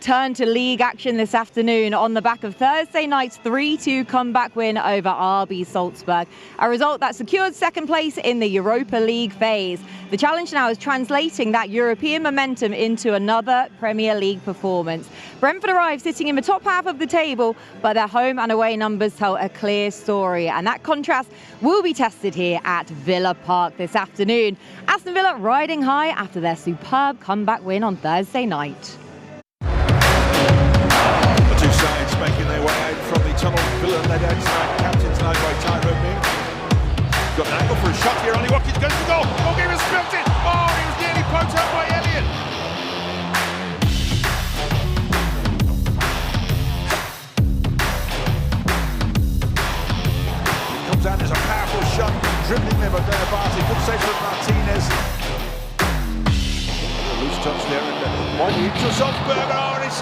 Turn to league action this afternoon on the back of Thursday night's 3-2 comeback win over RB Salzburg, a result that secured second place in the Europa League phase. The challenge now is translating that European momentum into another Premier League performance. Brentford arrive sitting in the top half of the table, but their home and away numbers tell a clear story, and that contrast will be tested here at Villa Park this afternoon. Aston Villa riding high after their superb comeback win on Thursday night. Two sides making their way out from the tunnel. Villa led outside, captain's now by Tyrone Ming. Got an angle for a shot here. Ollie Watkins goes to goal. Goalkeeper spilt it. Oh, he was nearly poked out by Elliott. It comes out as a powerful shot, dribbling there by Diabate. Good save from Martinez. Loose touch there, and one into Salzburg. Oh, and it's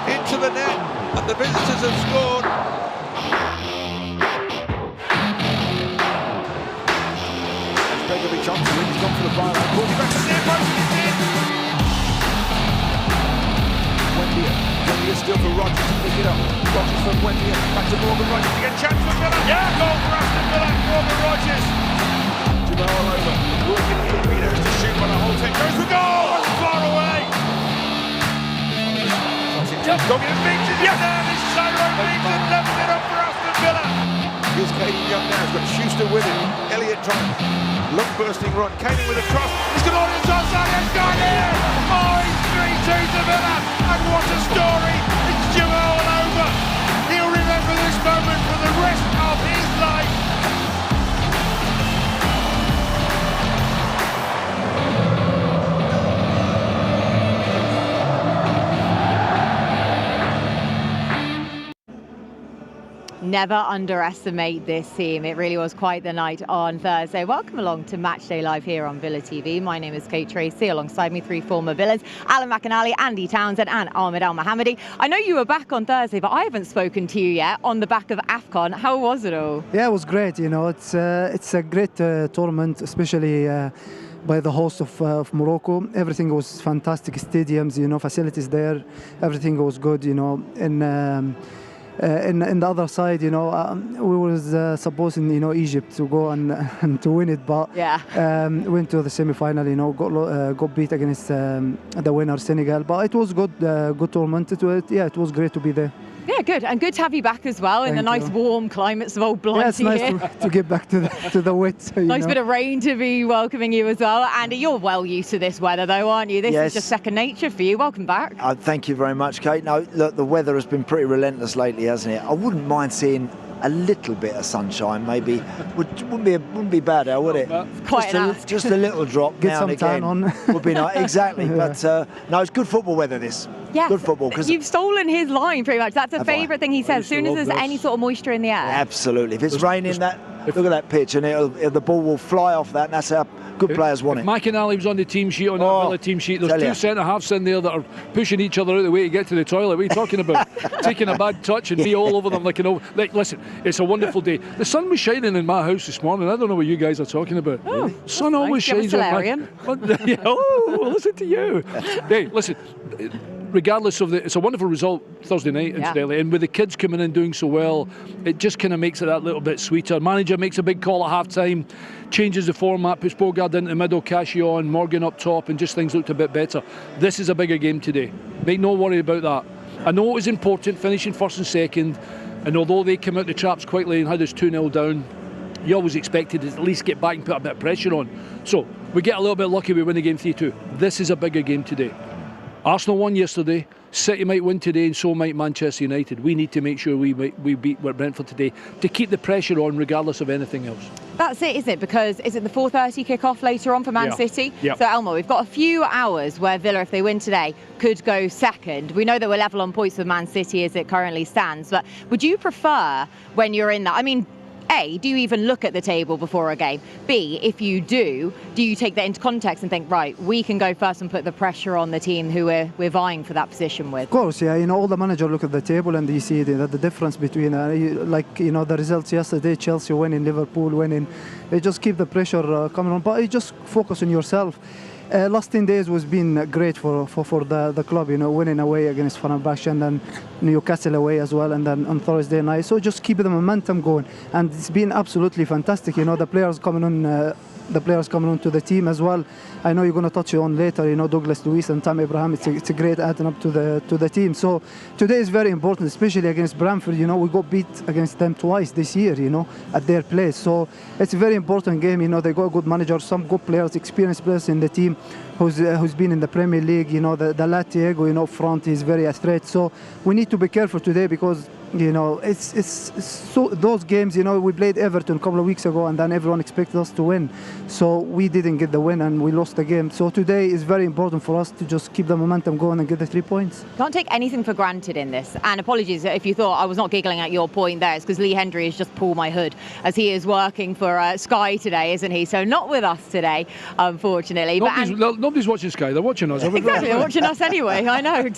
into the net, and the visitors have scored. That's Begovic on to win. He's gone for the byline. Pulls it back to the near post, and it's in. Wendy still for Rodgers to pick it up. Rodgers from Wendy, back to Morgan Rodgers again. Chance for Villa. Yeah, goal for Aston Villa. Morgan Rodgers. Jamal over, working here. Peters to shoot on a whole take. Goes for goal. That's far away. Goalkeeper beats it. Yeah, this is Tyrone Mings and levels it up for Aston Villa. Here's Caden Young now. He's got Schuster with him. Elliott trying to look bursting run. Caden with a cross. He's got audience outside. He's got here. Oh, he's 3-2 to Villa. And what a story. It's Jamal over. He'll remember this moment for the rest of his life. Never underestimate this team. It really was quite the night on Thursday. Welcome along to Matchday Live here on Villa TV. My name is Kate Tracy. Alongside me, three former Villas, Alan McInally, Andy Townsend and Ahmed Al-Mohammadi. I know you were back on Thursday, but I haven't spoken to you yet on the back of AFCON. How was it all? Yeah, it was great. You know, it's a great tournament, especially by the host of Morocco. Everything was fantastic. Stadiums, you know, facilities there. Everything was good, you know. In the other side, you know, we was supposed in, you know, Egypt to go and to win it, but went to the semi-final, you know, got beat against the winner Senegal. But it was good tournament. It was great to be there. Yeah, good, and good to have you back as well in the nice warm climates of old Blighty. Yeah, it's nice to get back to the wet. Nice bit of rain to be welcoming you as well. Andy, you're well used to this weather though, aren't you? This is just second nature for you. Welcome back. Thank you very much, Kate. No, look, the weather has been pretty relentless lately, hasn't it? I wouldn't mind seeing a little bit of sunshine, maybe. Wouldn't be bad, would it? Quite just a little drop Get now some and again. tan on. Would be nice. Exactly. But no, it's good football weather. This. Yeah, good football. Because you've stolen his line pretty much. That's a favourite thing he says. As soon as there's any sort of moisture in the air. Absolutely. If it's raining, look at that pitch, and the ball will fly off that. And that's how good players want it. McInally was on the team sheet, on that Villa team sheet. There's two centre-halves in there that are pushing each other out of the way to get to the toilet. What are you talking about? Taking a bad touch and be all over them like an old... Listen, it's a wonderful day. The sun was shining in my house this morning. I don't know what you guys are talking about. Oh, sun always shines on my... Oh, listen to you. Hey, listen... Regardless of it's a wonderful result Thursday night, incidentally, and with the kids coming in doing so well, it just kind of makes it that little bit sweeter. Manager makes a big call at half-time, changes the format, puts Bogard into the middle, Cashy on, Morgan up top, and just things looked a bit better. This is a bigger game today. Make no worry about that. I know it was important, finishing first and second, and although they came out the traps quickly and had us 2-0 down, you always expected to at least get back and put a bit of pressure on. So, we get a little bit lucky, we win the game 3-2. This is a bigger game today. Arsenal won yesterday, City might win today, and so might Manchester United. We need to make sure we beat Brentford today to keep the pressure on regardless of anything else. That's it, is it? Because is it the 4:30 kick-off later on for Man City? Yeah. So, Elmo, we've got a few hours where Villa, if they win today, could go second. We know that we're level on points with Man City as it currently stands, but would you prefer when you're in that? I mean, A, do you even look at the table before a game? B, if you do you take that into context and think, right, we can go first and put the pressure on the team who we're vying for that position with? Of course, yeah. You know, all the managers look at the table and you see the difference between, the results yesterday, Chelsea winning, Liverpool winning. They just keep the pressure coming on, but you just focus on yourself. last 10 days was been great for the club, winning away against Fenerbahce and then Newcastle away as well, and then on Thursday night. So just keep the momentum going, and it's been absolutely fantastic. The players coming on. The players coming onto the team as well. I know you're going to touch on later. Douglas Luiz and Tammy Abraham. It's a great adding up to the team. So today is very important, especially against Brentford. We got beat against them twice this year. At their place. So it's a very important game. They got a good manager, some good players, experienced players in the team, who's been in the Premier League. The lad Thiago, front is very a threat. So we need to be careful today because. It's so those games. We played Everton a couple of weeks ago, and then everyone expected us to win. So we didn't get the win, and we lost the game. So today is very important for us to just keep the momentum going and get the 3 points. Can't take anything for granted in this. And apologies if you thought I was not giggling at your point there. It's because Lee Hendry has just pulled my hood as he is working for Sky today, isn't he? So not with us today, unfortunately. Nobody's watching Sky. They're watching us. Exactly, they're watching us anyway. I know.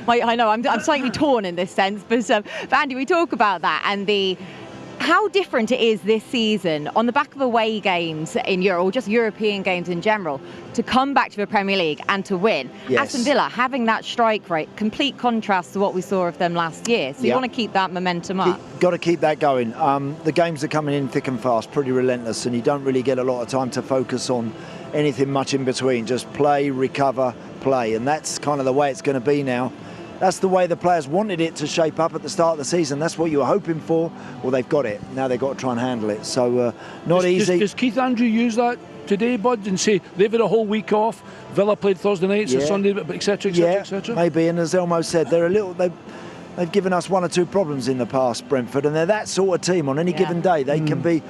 I know. I'm slightly torn in this sense, but Andy, we talk about that and how different it is this season on the back of away games in Europe, or just European games in general, to come back to the Premier League and to win. Yes. Aston Villa having that strike rate, complete contrast to what we saw of them last year. So you want to keep that momentum up. Got to keep that going. The games are coming in thick and fast, pretty relentless, and you don't really get a lot of time to focus on anything much in between. Just play, recover, play, and that's kind of the way it's going to be now. That's the way the players wanted it to shape up at the start of the season. That's what you were hoping for. Well, they've got it. Now they've got to try and handle it. So not easy. Does Keith Andrew use that today, Bud, and say they've had a whole week off? Villa played Thursday night, so Sunday, etc., etc., etc. Maybe. And as Elmo said, they've given us 1 or 2 problems in the past, Brentford, and they're that sort of team. On any given day, they can be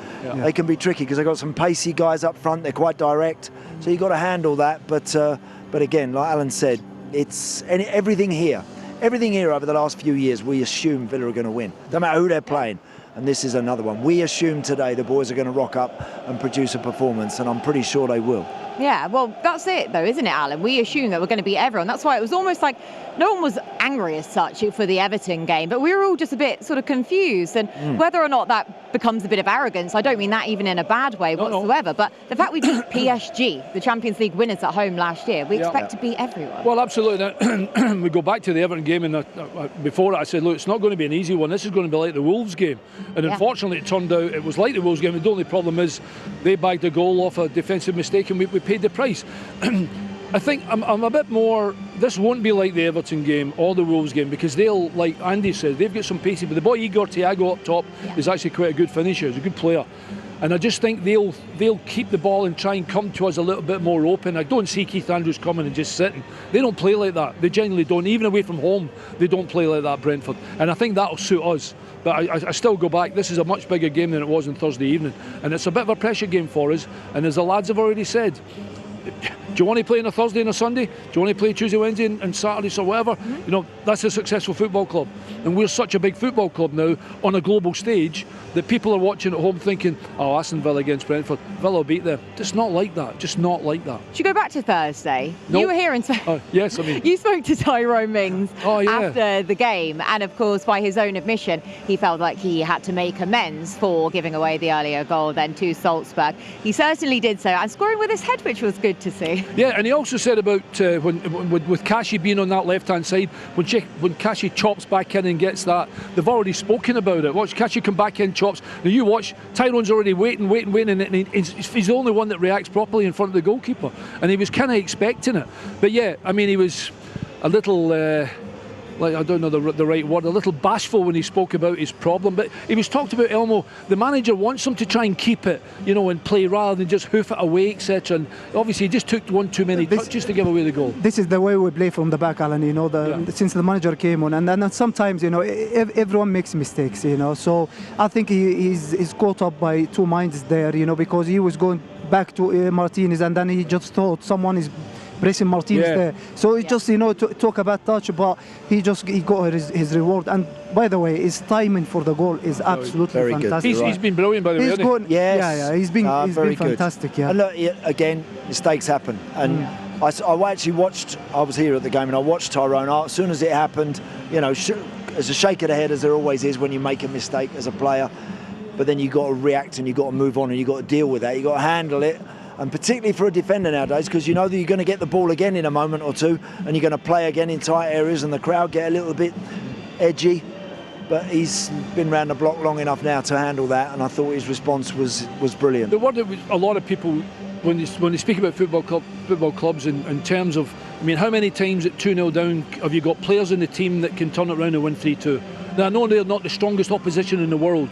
tricky because they've got some pacey guys up front. They're quite direct, so you've got to handle that. But again, like Alan said, it's everything here. Everything here over the last few years, we assume Villa are going to win. No matter who they're playing. And this is another one. We assume today the boys are going to rock up and produce a performance, and I'm pretty sure they will. Yeah, well, that's it, though, isn't it, Alan? We assume that we're going to beat everyone. That's why it was almost like no one was angry as such for the Everton game, but we were all just a bit sort of confused. And whether or not that becomes a bit of arrogance, I don't mean that even in a bad way whatsoever, but the fact we beat PSG, the Champions League winners at home last year, we expect to beat everyone. Well, absolutely. We go back to the Everton game, and before that I said, look, it's not going to be an easy one. This is going to be like the Wolves game. And unfortunately, it turned out it was like the Wolves game. And the only problem is they bagged a goal off a defensive mistake, and we paid the price. I think I'm a bit more. This won't be like the Everton game or the Wolves game because they'll, like Andy says, they've got some pacey. But the boy Igor Thiago up top is actually quite a good finisher. He's a good player, and I just think they'll keep the ball and try and come to us a little bit more open. I don't see Keith Andrews coming and just sitting. They don't play like that. They genuinely don't. Even away from home, they don't play like that, Brentford. And I think that'll suit us. But I still go back, this is a much bigger game than it was on Thursday evening. And it's a bit of a pressure game for us. And as the lads have already said, do you want to play on a Thursday and a Sunday? Do you want to play Tuesday, Wednesday and Saturday, so whatever? That's a successful football club. And we're such a big football club now on a global stage that people are watching at home thinking, oh, Aston Villa against Brentford, Villa will beat them. Just not like that. Just not like that. Should we go back to Thursday? Nope. You were here and yes, I mean. You spoke to Tyrone Mings after the game, and of course, by his own admission, he felt like he had to make amends for giving away the earlier goal then to Salzburg. He certainly did so, and scoring with his head, which was good to see. Yeah, and he also said about with Kashi being on that left-hand side, when Kashi chops back in and gets that, they've already spoken about it. Watch Kashi come back in, chops. Now you watch, Tyrone's already waiting, and he's the only one that reacts properly in front of the goalkeeper, and he was kind of expecting it. But yeah, I mean, he was a little. I don't know the right word, a little bashful when he spoke about his problem. But he was talked about, Elmo, the manager wants him to try and keep it, and play rather than just hoof it away, etc. And obviously he just took one too many touches to give away the goal. This is the way we play from the back, Alan, since the manager came on. And then sometimes, everyone makes mistakes, So I think he's caught up by two minds there, because he was going back to Martinez, and then he just thought someone is pressing Martinez there. So it just, talk about touch, but he got his reward. And by the way, his timing for the goal is absolutely fantastic. He's been brilliant, by the way. He's been fantastic. Yeah. And look, again, mistakes happen. And I actually watched. I was here at the game, and I watched Tyrone. As soon as it happened, as a shake of the head, as there always is when you make a mistake as a player. But then you got to react and you got to move on and you got to deal with that. You got to handle it. And particularly for a defender nowadays, because you know that you're going to get the ball again in a moment or two, and you're going to play again in tight areas, and the crowd get a little bit edgy. But he's been round the block long enough now to handle that, and I thought his response was brilliant. The word that a lot of people, when they speak about football clubs in terms of, I mean, how many times at 2-0 down have you got players in the team that can turn it around and win 3-2? Now, I know they're not the strongest opposition in the world,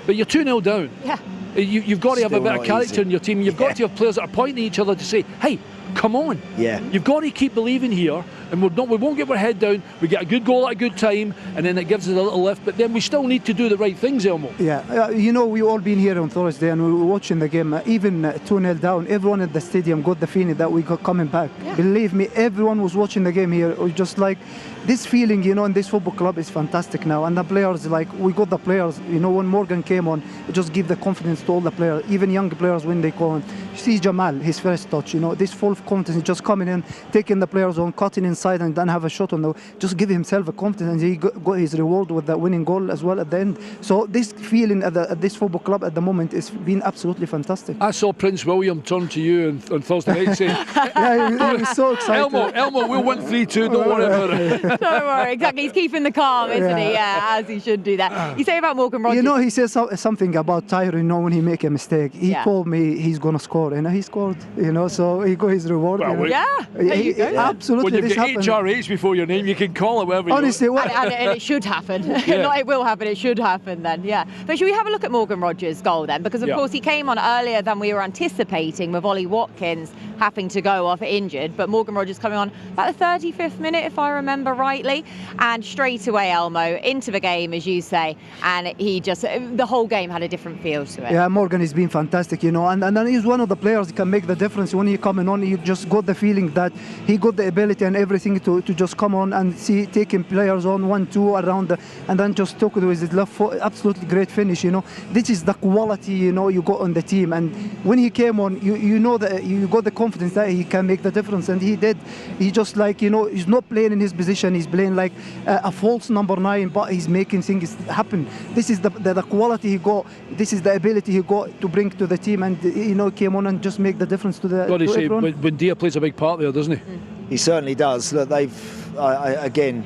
but you're 2-0 down. Yeah. You've got to have a bit of character in your team. You've got to have players that are pointing at each other to say, hey, come on. Yeah. You've got to keep believing here, and we won't get our head down. We get a good goal at a good time, and then it gives us a little lift. But then we still need to do the right things, Elmo. Yeah, you know, we all been here on Thursday, and we were watching the game. Even 2-0 down, everyone at the stadium got the feeling that we got coming back. Yeah. Believe me, everyone was watching the game here. It was just like this feeling, you know, in this football club is fantastic now. And the players, like, we got the players, you know, when Morgan came on, it just give the confidence to all the players, even young players when they come on. You see Jamal, his first touch, you know, this full of confidence, just coming in, taking the players on, cutting inside, and then have a shot on the, just give himself a confidence. He got his reward with that winning goal as well at the end. So this feeling at this football club at the moment is been absolutely fantastic. I saw Prince William turn to you on Thursday night saying, yeah, he was so excited. Elmo, we'll win 3-2, don't worry about it. Don't worry, exactly. He's keeping the calm, isn't he? Yeah, as he should do that. You say about Morgan Rogers. You know, he says something about Tyron, you know, when he make a mistake. He told me he's going to score, and he scored, you know, so he got his reward. Well, you know? There you go. Absolutely. When you get HRH before your name, you can call it whatever Honestly, you want. And it should happen. Not it will happen, it should happen then, yeah. But should we have a look at Morgan Rogers' goal then? Because, of course, he came on earlier than we were anticipating with Ollie Watkins having to go off injured. But Morgan Rogers coming on about the 35th minute, if I remember rightly. And straight away, Elmo, into the game, as you say. And he just, the whole game had a different feel to it. Yeah, Morgan has been fantastic, you know. And then he's one of the players who can make the difference. When he coming on, you just got the feeling that he got the ability and everything to just come on and see taking players on 1-2 around and then just took it with his left foot. Absolutely great finish, you know. This is the quality, you know, you got on the team. And when he came on, you know that you got the confidence that he can make the difference, and he did. He just, like, you know, he's not playing in his position. He's playing like a false number 9, but he's making things happen. This is the quality he got. This is the ability he got to bring to the team, and you know, came on and just make the difference to the. Got to say, everyone. Buendia plays a big part there, doesn't he? He certainly does. Look, again,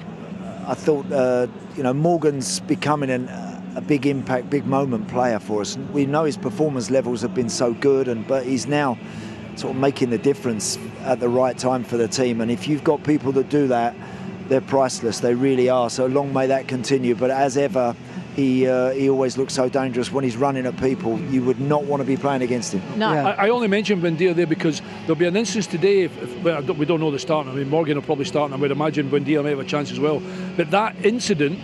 I thought, you know, Morgan's becoming a big impact, big moment player for us. We know his performance levels have been so good, but he's now sort of making the difference at the right time for the team. And if you've got people that do that, they're priceless. They really are. So long may that continue. But as ever, he always looks so dangerous when he's running at people. You would not want to be playing against him. No. Yeah. I only mentioned Buendia there because there'll be an instance today, we don't know the start. I mean, Morgan will probably start, and I would imagine Buendia may have a chance as well. But that incident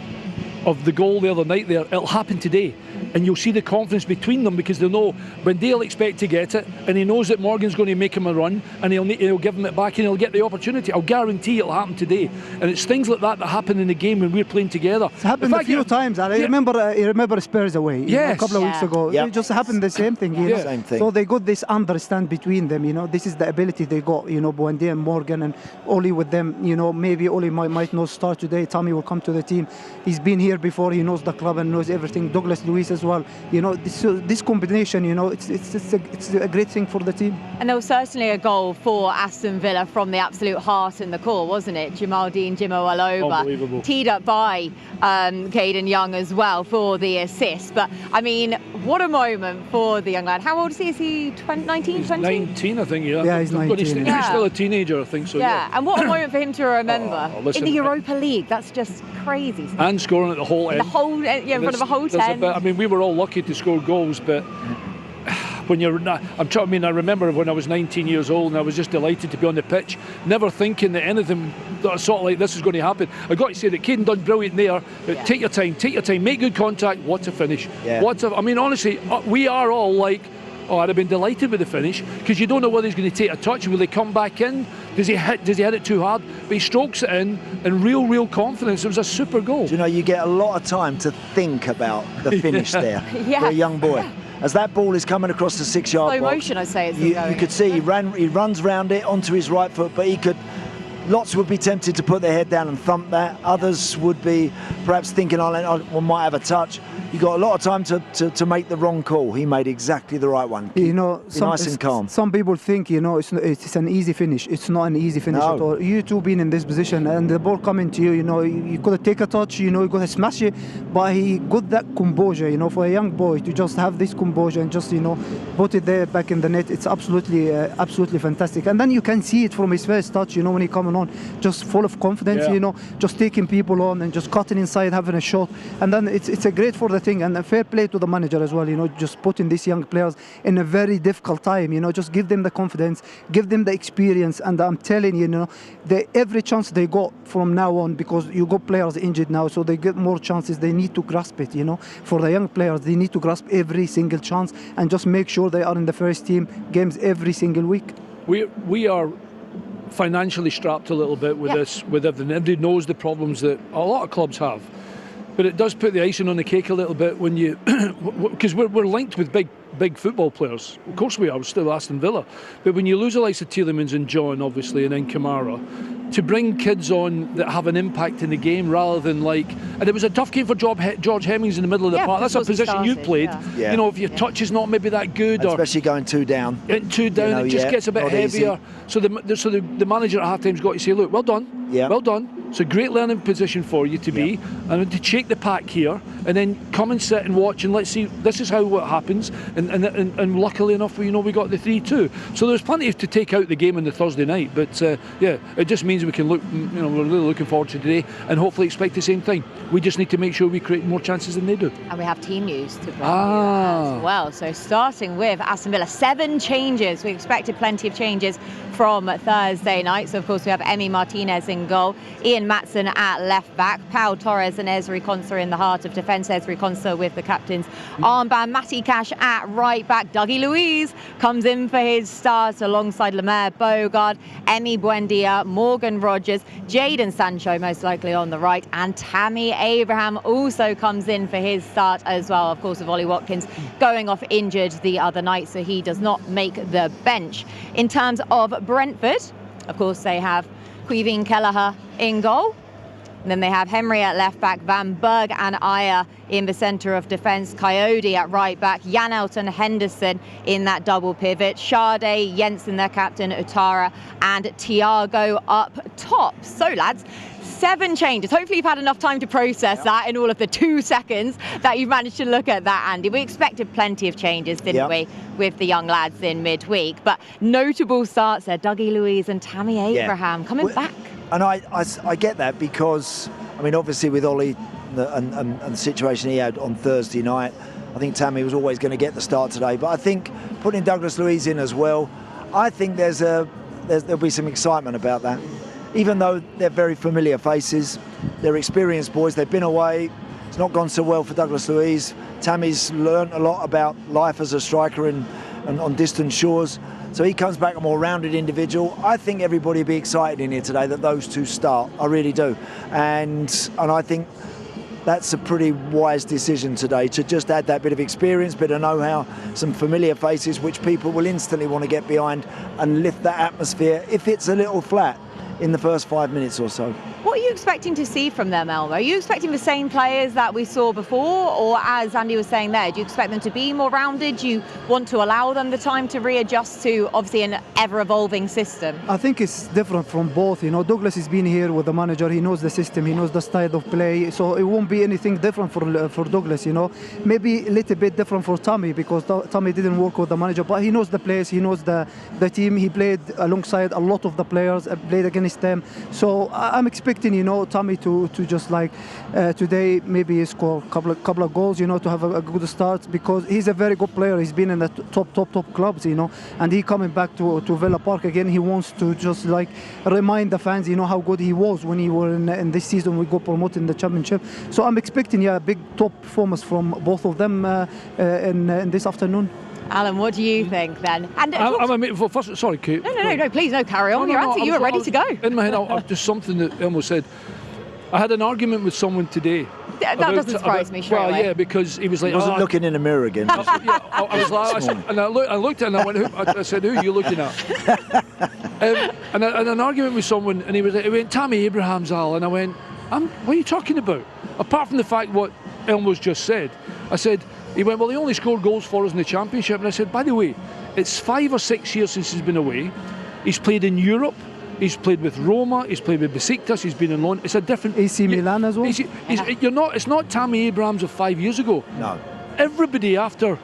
of the goal the other night there, it'll happen today. And you'll see the confidence between them, because they'll know Buendia will expect to get it, and he knows that Morgan's going to make him a run, and he'll give him it back, and he'll get the opportunity. I'll guarantee it'll happen today. And it's things like that happen in the game when we're playing together. It's happened a few times. I remember Spurs away a couple of weeks ago. It just happened the same thing. You know? Same thing. So they got this understand between them. You know, this is the ability they got. You know, Buendia and Morgan and Ollie with them. You know, maybe Ollie might not start today. Tammy will come to the team. He's been here before. He knows the club and knows everything. Douglas Luiz as well. You know, this combination. You know, it's a great thing for the team. And there was certainly a goal for Aston Villa from the absolute heart and the core, wasn't it? Jamaldine Jimmo Aloba, teed up by Caden Young as well for the assist. But I mean, what a moment for the young lad. How old is he? Is he 19, 20? 19, I think. Yeah, he's 19. He's still a teenager, I think so. Yeah, and what a moment for him to remember listen, in the Europa League. That's just crazy. And scoring at the whole end. In front of a whole 10. I mean, we were all lucky to score goals, but when you're not, I remember when I was 19 years old and I was just delighted to be on the pitch, never thinking that anything sort of like this is going to happen. I've got to say that Caden done brilliant there. Take your time, make good contact. What a finish! I mean, honestly, we are all like, I'd have been delighted with the finish, because you don't know whether he's going to take a touch. Will he come back in? Does he hit it too hard? But he strokes it in real confidence. It was a super goal. Do you know, you get a lot of time to think about the finish there for a young boy. Yeah. As that ball is coming across the 6-yard box, slow motion, I'd say. You could see he runs round it onto his right foot, but lots would be tempted to put their head down and thump that. Others would be perhaps thinking, I might have a touch. you got a lot of time to make the wrong call. He made exactly the right one. Nice and calm. Some people think, it's an easy finish. It's not an easy finish at all. You two being in this position and the ball coming to you, you got to take a touch, you got to smash it. But he got that composure, for a young boy to just have this composure and just, put it there back in the net. It's absolutely fantastic. And then you can see it from his first touch, when he coming on, just full of confidence, just taking people on and just cutting inside, having a shot. And then it's a great for the thing, and a fair play to the manager as well, just putting these young players in a very difficult time, just give them the confidence, give them the experience, and I'm telling you, every chance they got from now on, because you got players injured now, so they get more chances, they need to grasp it, for the young players, they need to grasp every single chance and just make sure they are in the first team games every single week. We are financially strapped a little bit with this, with everything. Everybody knows the problems that a lot of clubs have. But it does put the icing on the cake a little bit when you, because we're linked with big football players. Of course we are, we're still Aston Villa. But when you lose the likes of Tielemans and John, obviously, and then Kamara, to bring kids on that have an impact in the game rather than and it was a tough game for George Hemmings in the middle of the park. That's a position you played. Yeah. If your touch is not maybe that good, especially going 2 down. It just gets a bit heavier. Easy. So the manager at half time's got to say, look, well done, well done. It's a great learning position for you to be, and to shake the pack here, and then come and sit and watch, and let's see. This is how what happens, and luckily enough, we got the 3-2. So there's plenty to take out the game on the Thursday night. But it just means we can look. We're really looking forward to today, and hopefully expect the same thing. We just need to make sure we create more chances than they do. And we have team news to bring you as well. So starting with Aston Villa, 7 changes. We expected plenty of changes from Thursday night. So of course we have Emi Martinez in goal, Ian Maatson at left back, Pau Torres and Ezri Konsa in the heart of defence. Ezri Konsa with the captain's armband, Matty Cash at right back, Dougie Luiz comes in for his start alongside Lemaire Bogard, Emi Buendia, Morgan Rogers, Jadon Sancho most likely on the right, and Tammy Abraham also comes in for his start as well. Of course, with Ollie Watkins going off injured the other night, so he does not make the bench. In terms of Brentford, of course, they have Quiveen Kelleher in goal. And then they have Henry at left back, Van Berg and Ayer in the centre of defence, Coyote at right back, Jan Elton Henderson in that double pivot, Sade, Jensen, their captain, Utara, and Thiago up top. So, lads, 7 changes. Hopefully you've had enough time to process that in all of the 2 seconds that you've managed to look at that, Andy. We expected plenty of changes, didn't we, with the young lads in midweek. But notable starts there, Dougie Luiz and Tammy Abraham coming back. And I get that because, obviously with Ollie and the situation he had on Thursday night, I think Tammy was always going to get the start today. But I think putting Douglas Luiz in as well, I think there'll be some excitement about that. Even though they're very familiar faces, they're experienced boys, they've been away, it's not gone so well for Douglas Luiz. Tammy's learnt a lot about life as a striker and on distant shores. So he comes back a more rounded individual. I think everybody will be excited in here today that those two start. I really do. And I think that's a pretty wise decision today, to just add that bit of experience, bit of know-how, some familiar faces which people will instantly want to get behind and lift that atmosphere if it's a little flat in the first 5 minutes or so. What are you expecting to see from them, Elmo? Are you expecting the same players that we saw before, or as Andy was saying there, do you expect them to be more rounded? Do you want to allow them the time to readjust to obviously an ever-evolving system? I think it's different from both. Douglas has been here with the manager, he knows the system, he knows the style of play, so it won't be anything different for Douglas, Maybe a little bit different for Tammy, because Tammy didn't work with the manager, but he knows the players, he knows the team, he played alongside a lot of the players, played against them, so I'm expecting Tammy to just today maybe score a couple of goals, to have a good start, because he's a very good player. He's been in the top clubs, and he coming back to Villa Park again. He wants to just remind the fans, how good he was when he were in this season. We got promoted in the Championship, so I'm expecting a big top performance from both of them in this afternoon. Alan, what do you think then? And first, sorry, Kate. No, please, carry on. Your answer, you were ready to go. In my head, just something that Elmo said. I had an argument with someone today. That doesn't surprise me straight away. Well, yeah, because he was like... He wasn't looking in the mirror again. I looked and I went, I said, who are you looking at? and an argument with someone, and he went, Tammy Abraham's Al, and I went, what are you talking about? Apart from the fact Elmo's just said. I said, he went, well, he only scored goals for us in the Championship. And I said, by the way, it's 5 or 6 years since he's been away. He's played in Europe. He's played with Roma. He's played with Besiktas. He's been in London. It's a different... AC Milan as well. It's not Tammy Abrahams of 5 years ago. No. Everybody after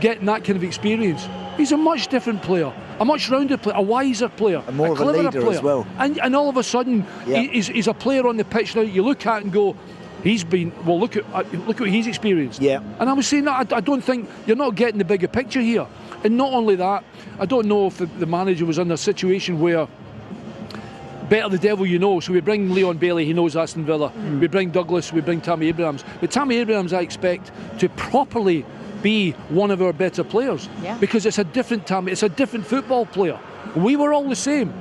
getting that kind of experience, he's a much different player, a much rounded player, a wiser player, and more a of a cleverer leader player. as well. And all of a sudden, he's a player on the pitch now you look at and go, he's been, well, look at what he's experienced. Yeah. And I was saying that I don't think you're not getting the bigger picture here. And not only that, I don't know if the manager was in a situation where better the devil you know. So we bring Leon Bailey, he knows Aston Villa. We bring Douglas, we bring Tammy Abrahams. But Tammy Abrahams, I expect to properly be one of our better players, because it's a different Tammy, it's a different football player. We were all the same.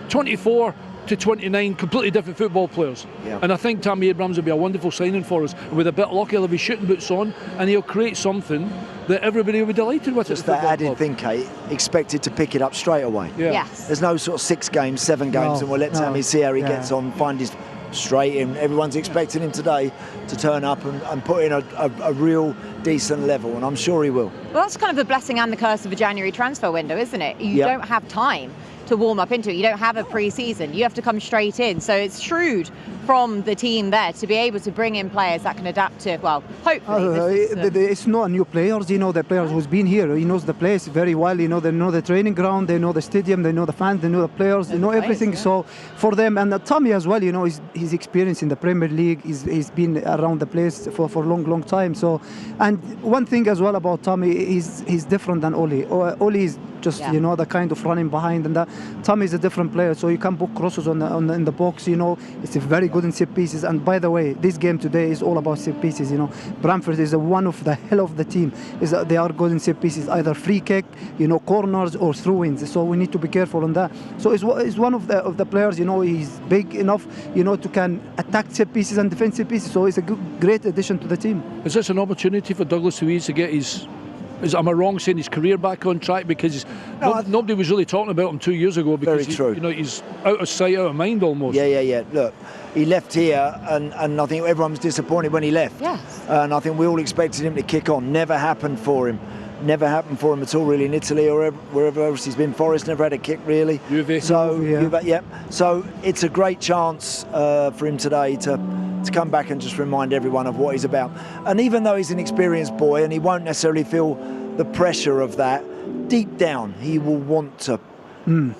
24 to 29, completely different football players. And I think Tammy Abrahams will be a wonderful signing for us. And with a bit of luck, he'll have his shooting boots on and he'll create something that everybody will be delighted with. Just that added thing, Kate, expected to pick it up straight away. Yes. There's no sort of 6 games, 7 games, and we'll let Tammy see how he gets on, find his straight in. Everyone's expecting him today to turn up and put in a real decent level, and I'm sure he will. Well, that's kind of the blessing and the curse of a January transfer window, isn't it? You don't have time to warm up into it. You don't have a pre-season. You have to come straight in. So it's shrewd from the team there to be able to bring in players that can adapt to, well, hopefully. It's not new players, the players who's been here. He knows the place very well, they know the training ground, they know the stadium, they know the fans, they know the players, they know everything. So for them, and Tommy as well, he's experienced in the Premier League, he's been around the place for a long time. So, and one thing as well about Tommy, he's different than Oli. Oli is just the kind of running behind, and that Tommy is a different player, so you can book crosses in the box. It's very good in set pieces. And by the way, this game today is all about set pieces. Brentford is one of the hell of the team. They are good in set pieces, either free kick, corners or throw-ins. So we need to be careful on that. So it's one of the players. He's big enough, to can attack set pieces and defensive pieces. So it's a great addition to the team. Is this an opportunity for Douglas Luiz to get his? Am I wrong saying his career back on track? Because nobody was really talking about him 2 years ago. Because very true. He's out of sight, out of mind almost. Yeah. Look, he left here, and I think everyone was disappointed when he left. Yes. And I think we all expected him to kick on. Never happened for him. Never happened for him at all, really, in Italy or wherever else he's been. Forest never had a kick, really. Juve. So it's a great chance for him today to come back and just remind everyone of what he's about. And even though he's an experienced boy and he won't necessarily feel the pressure of that, deep down he will want to.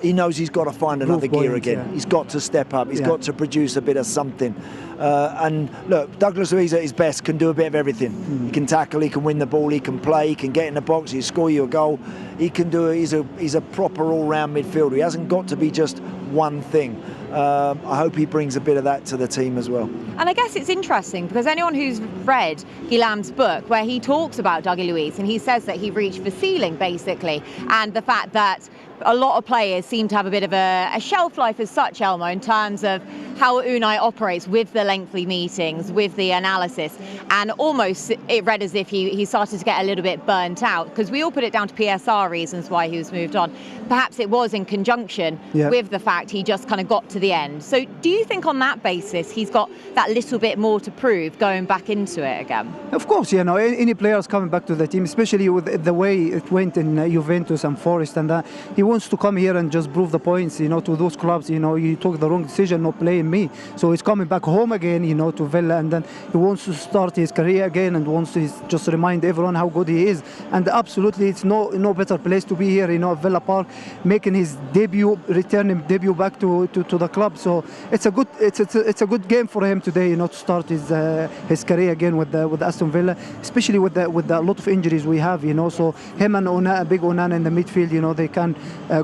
He knows he's got to find another gear again. He's got to step up. He's got to produce a bit of something. And look, Douglas Luiz at his best can do a bit of everything. He can tackle, he can win the ball, he can play, he can get in the box, he'll score you a goal. He can do it. He's a proper all-round midfielder. He hasn't got to be just one thing. I hope he brings a bit of that to the team as well. And I guess it's interesting because anyone who's read Guillem's book, where he talks about Dougie Luiz, and he says that he reached the ceiling basically, and the fact that a lot of players seem to have a bit of a shelf life as such, Elmo, in terms of how Unai operates with the lengthy meetings, with the analysis, and almost it read as if he started to get a little bit burnt out, because we all put it down to PSR reasons why he was moved on. Perhaps it was in conjunction with the fact he just kind of got to the end. So do you think on that basis he's got that little bit more to prove going back into it again? Of course, any players coming back to the team, especially with the way it went in Juventus and Forest, and he wants to come here and just prove the points, to those clubs. You took the wrong decision not playing me. So he's coming back home again, to Villa, and then he wants to start his career again and wants to just remind everyone how good he is. And absolutely, it's no better place to be here, Villa Park, making his returning debut back to the club. So it's a good game for him today, to start his career again with Aston Villa, especially with the lot of injuries we have, So him and Big Onana in the midfield, they can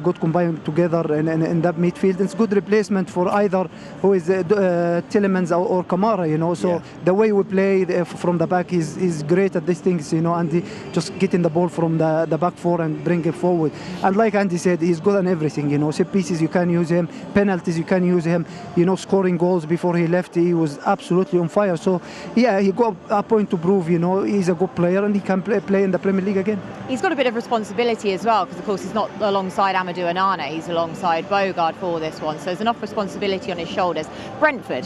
good combine together in that midfield. It's good replacement for either who is Tielemans or Kamara, So the way we play from the back is great at these things, and just getting the ball from the back four and bring it forward. And like Andy said, he's good on everything, Set pieces you can use him, penalties you can use him, scoring goals before he left, he was absolutely on fire. So he got a point to prove, he's a good player and he can play in the Premier League again. He's got a bit of responsibility as well, because of course he's not alongside Amadou Onana, he's alongside Bogard for this one, so there's enough responsibility on his shoulders. Brentford,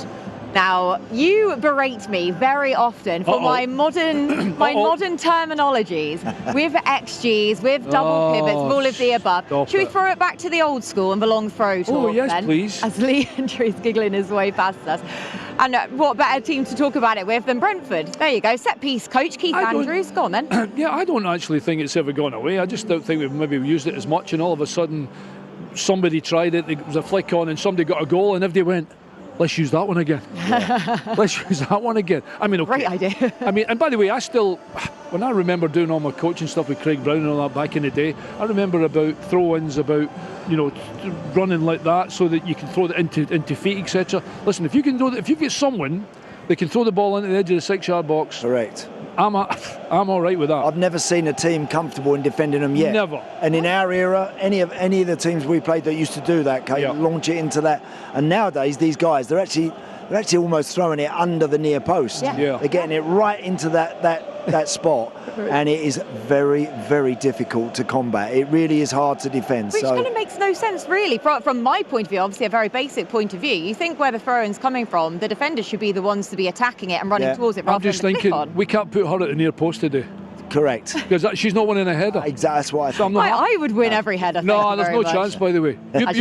Now, you berate me very often for my modern terminologies with XGs, with double pivots, all of the above. Should we throw it back to the old school and the long throw talk? Oh, yes, then? please. As Leandro's giggling his way past us. And what better team to talk about it with than Brentford? There you go, set piece coach Keith Andrews. Go on then. Yeah, I don't actually think it's ever gone away. I just don't think we've maybe used it as much, and all of a sudden somebody tried it, it was a flick on and somebody got a goal and everybody went, let's use that one again. Let's use that one again. I mean, okay. Great idea. I mean, and by the way, when I remember doing all my coaching stuff with Craig Brown and all that back in the day, I remember about throw-ins, about, running like that so that you can throw it into feet, etc. Listen, if you get someone that can throw the ball into the edge of the 6-yard box, correct. I'm all right with that. I've never seen a team comfortable in defending them yet. Never. And in our era, any of the teams we played that used to do that, launch it into that. And nowadays, these guys, they're actually almost throwing it under the near post. Yeah. They're getting it right into that spot, and it is very, very difficult to combat. It really is hard to defend. Which kind of makes no sense, really, from my point of view. Obviously, a very basic point of view. You think where the throw-in's coming from, the defenders should be the ones to be attacking it and running towards it, rather I'm just than thinking, we can't put her at the near post today. Correct. Because she's not winning a header. Exactly, that's what I think. I would win every header. No, there's no chance, by the way. Watch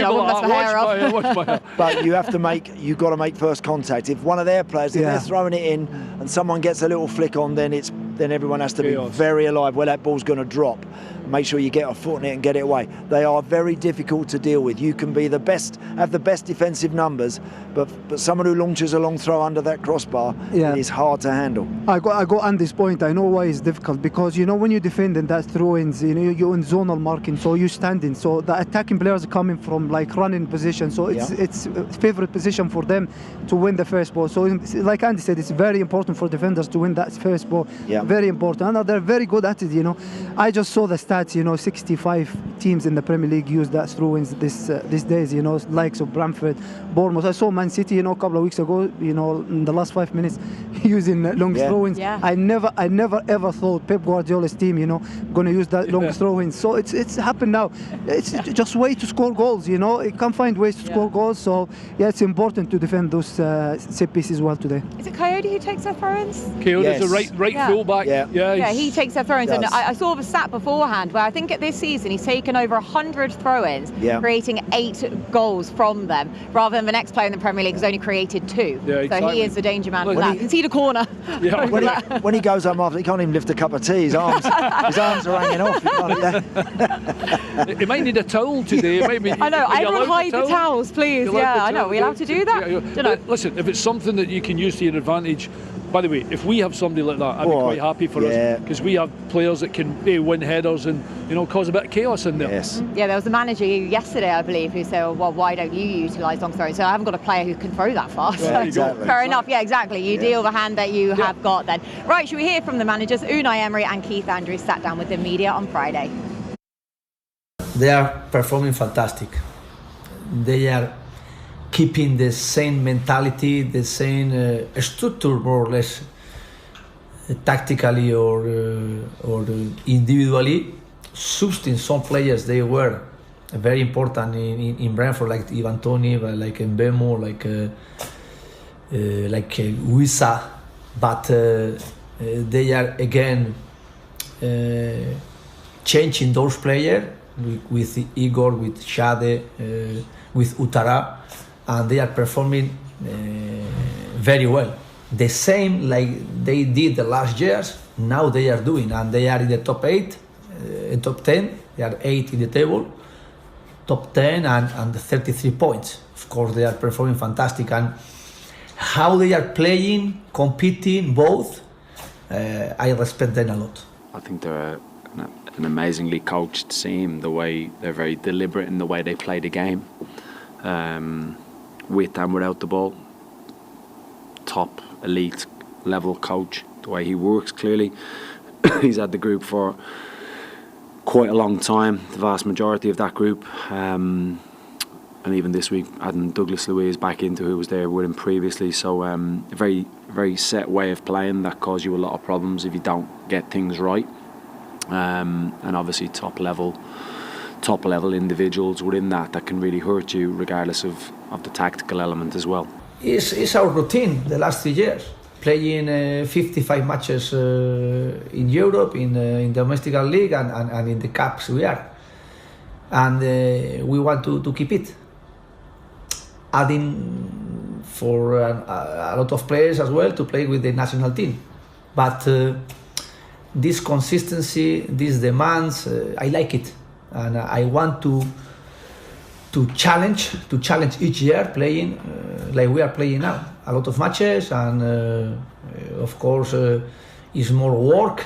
my hair. But you've got to make first contact. If one of their players, if they're throwing it in and someone gets a little flick on, then everyone has to be very alive where that ball's going to drop. Make sure you get a foot in it and get it away. They are very difficult to deal with. You can be the best, have the best defensive numbers, but someone who launches a long throw under that crossbar is hard to handle. I got Andy's point. I know why it's difficult, because when you defend in that throw-ins, you're in zonal marking, so you're standing, so the attacking players are coming from like running position, so it's favorite position for them to win the first ball. So like Andy said, it's very important for defenders to win that first ball. Very important, and they're very good at it. I just saw the stats. 65 teams in the Premier League use that throw-ins these days. Likes of Brentford, Bournemouth. I saw Man City, a couple of weeks ago. In the last 5 minutes, using long throw-ins. Yeah. I never ever thought Pep Guardiola's team, going to use that long throw-ins. So it's happened now. It's just way to score goals. It can find ways to score goals. So it's important to defend those set pieces well today. Is it Coyote who takes their throw-ins? Coyote's a right full-back. Yeah, he takes their throw-ins. And I saw the stat beforehand where I think at this season he's taken over 100 throw-ins, creating 8 goals from them, rather than the next player in the Premier League who's only created 2. Yeah, exactly. So he is the danger man for that. You can see the corner. Yeah. When he goes home after, he can't even lift a cup of tea. His arms are hanging off. He might need a towel today. I know. Everyone hide the towels, please. I know. Are we allowed to do that? Listen, if it's something that you can use to your advantage. By the way, if we have somebody like that, I'd be quite happy for us, because we have players that can win headers and cause a bit of chaos in there. Yes. Yeah, there was a manager yesterday, I believe, who said, well, why don't you utilise long throws? So I haven't got a player who can throw that far. So exactly. Fair enough. Yeah, exactly. You deal the hand that you have got then. Right, should we hear from the managers? Unai Emery and Keith Andrews sat down with the media on Friday. They are performing fantastic. They are keeping the same mentality, the same structure, more or less, tactically or individually. Substituting some players, they were very important in Brentford, like Ivan Toney, like Mbemo, like Wissa, but they are again changing those players with Igor, with Shade, with Utara, and they are performing very well. The same like they did the last years, now they are doing, and they are in the top 8, top 10, they are 8 in the table, top 10 and 33 points. Of course, they are performing fantastic, and how they are playing, competing, both, I respect them a lot. I think they're an amazingly coached team, the way they're very deliberate in the way they play the game. With and without the ball, top elite level coach, the way he works, clearly he's had the group for quite a long time, the vast majority of that group, and even this week adding Douglas Luiz back into who was there with him previously, so a very, very set way of playing that cause you a lot of problems if you don't get things right, and obviously top level individuals within that can really hurt you regardless of the tactical element as well. it's our routine the last 3 years. Playing 55 matches in Europe, in domestic league, and in the cups we are. And we want to keep it. Adding for a lot of players as well to play with the national team. But this consistency, these demands, I like it. And I want to challenge each year playing like we are playing now. A lot of matches, and of course it's more work,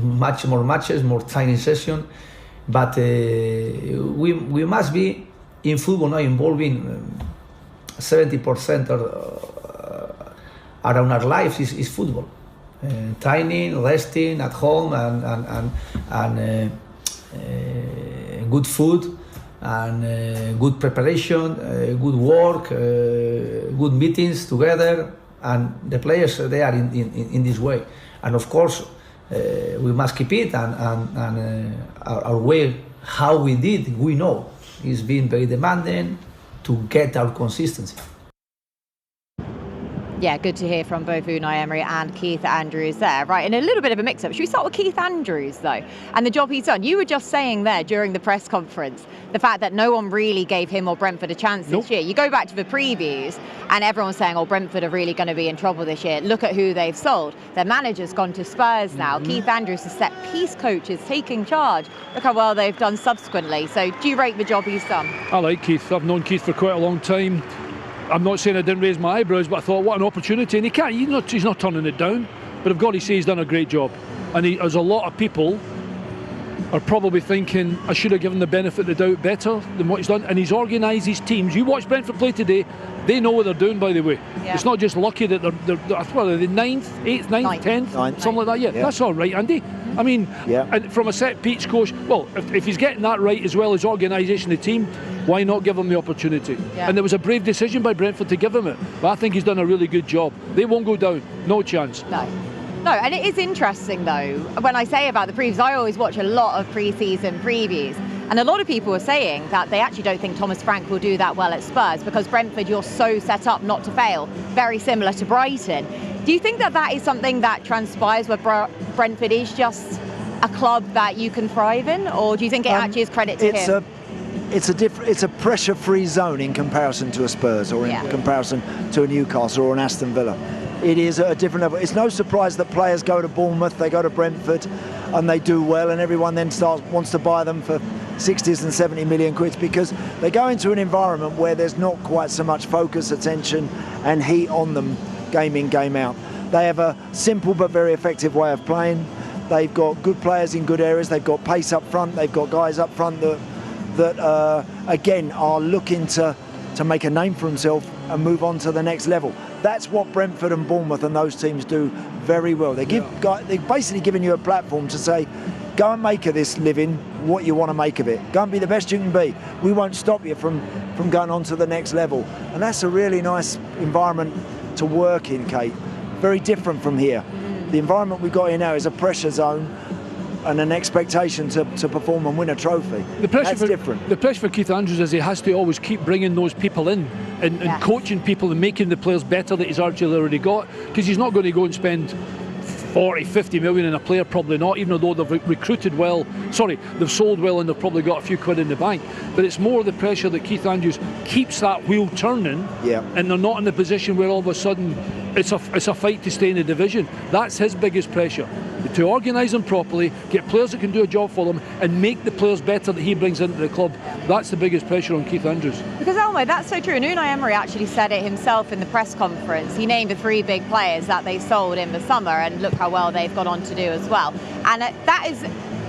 much more matches, more training session. But we must be in football now involving 70% around our lives is football. Training, resting at home, and good food, and good preparation, good work, good meetings together, and the players they are in this way. And of course we must keep it, and our way how we did, we know is being very demanding to get our consistency. Yeah, good to hear from both Unai Emery and Keith Andrews there. Right, and a little bit of a mix-up. Should we start with Keith Andrews, though, and the job he's done? You were just saying there during the press conference, the fact that no one really gave him or Brentford a chance this year. You go back to the previews, and everyone's saying, oh, Brentford are really going to be in trouble this year. Look at who they've sold. Their manager's gone to Spurs now. Keith Andrews, the set-piece coach, is taking charge. Look how well they've done subsequently. So do you rate the job he's done? I like Keith. I've known Keith for quite a long time. I'm not saying I didn't raise my eyebrows, but I thought, what an opportunity. And he's not turning it down. But I've got to say he's done a great job. And there's a lot of people are probably thinking, I should have given the benefit of the doubt better than what he's done. And he's organised his teams. You watch Brentford play today, they know what they're doing, by the way. Yeah. It's not just lucky that they're 9th, 8th, 9th, 10th, something like that. Yeah, that's all right, Andy. I mean, and from a set-piece coach, well, if he's getting that right as well as organisation of the team, why not give him the opportunity? Yeah. And there was a brave decision by Brentford to give him it. But I think he's done a really good job. They won't go down. No chance. No, and it is interesting, though, when I say about the previews, I always watch a lot of pre-season previews. And a lot of people are saying that they actually don't think Thomas Frank will do that well at Spurs because Brentford, you're so set up not to fail, very similar to Brighton. Do you think that is something that transpires where Brentford is just a club that you can thrive in? Or do you think it actually is credit to him? It's a pressure-free zone in comparison to a Spurs or in comparison to a Newcastle or an Aston Villa. It is at a different level. It's no surprise that players go to Bournemouth, they go to Brentford, and they do well, and everyone then wants to buy them for 60s and 70 million quid because they go into an environment where there's not quite so much focus, attention, and heat on them, game in, game out. They have a simple but very effective way of playing. They've got good players in good areas. They've got pace up front. They've got guys up front that again are looking to make a name for himself and move on to the next level. That's what Brentford and Bournemouth and those teams do very well. They're basically giving you a platform to say, go and make of this living what you want to make of it. Go and be the best you can be. We won't stop you from going on to the next level. And that's a really nice environment to work in, Kate. Very different from here. The environment we've got here now is a pressure zone and an expectation to perform and win a trophy. That's different. The pressure for Keith Andrews is he has to always keep bringing those people in and coaching people and making the players better that he's actually already got, because he's not going to go and spend 40, 50 million in a player, probably not, even though they've recruited well, they've sold well and they've probably got a few quid in the bank. But it's more the pressure that Keith Andrews keeps that wheel turning, and they're not in the position where all of a sudden it's a fight to stay in the division. That's his biggest pressure. To organise them properly, get players that can do a job for them, and make the players better that he brings into the club. That's the biggest pressure on Keith Andrews. Because Elmo, that's so true. And Unai Emery actually said it himself in the press conference. He named the 3 big players that they sold in the summer, and look how well they've gone on to do as well. And that is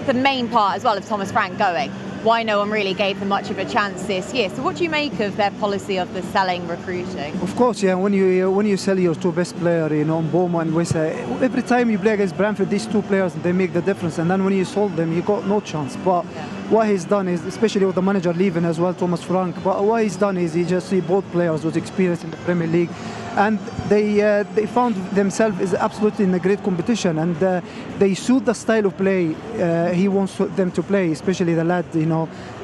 the main part as well of Thomas Frank going. Why no one really gave them much of a chance this year. So what do you make of their policy of the selling recruiting? Of course, when you sell your 2 best players, Mboma and Wissa, every time you play against Brentford, these 2 players, they make the difference. And then when you sold them, you got no chance. But what he's done is, especially with the manager leaving as well, Thomas Frank, but what he's done is he just see both players with experience in the Premier League. And they found themselves is absolutely in a great competition, and they suit the style of play he wants them to play, especially the lad,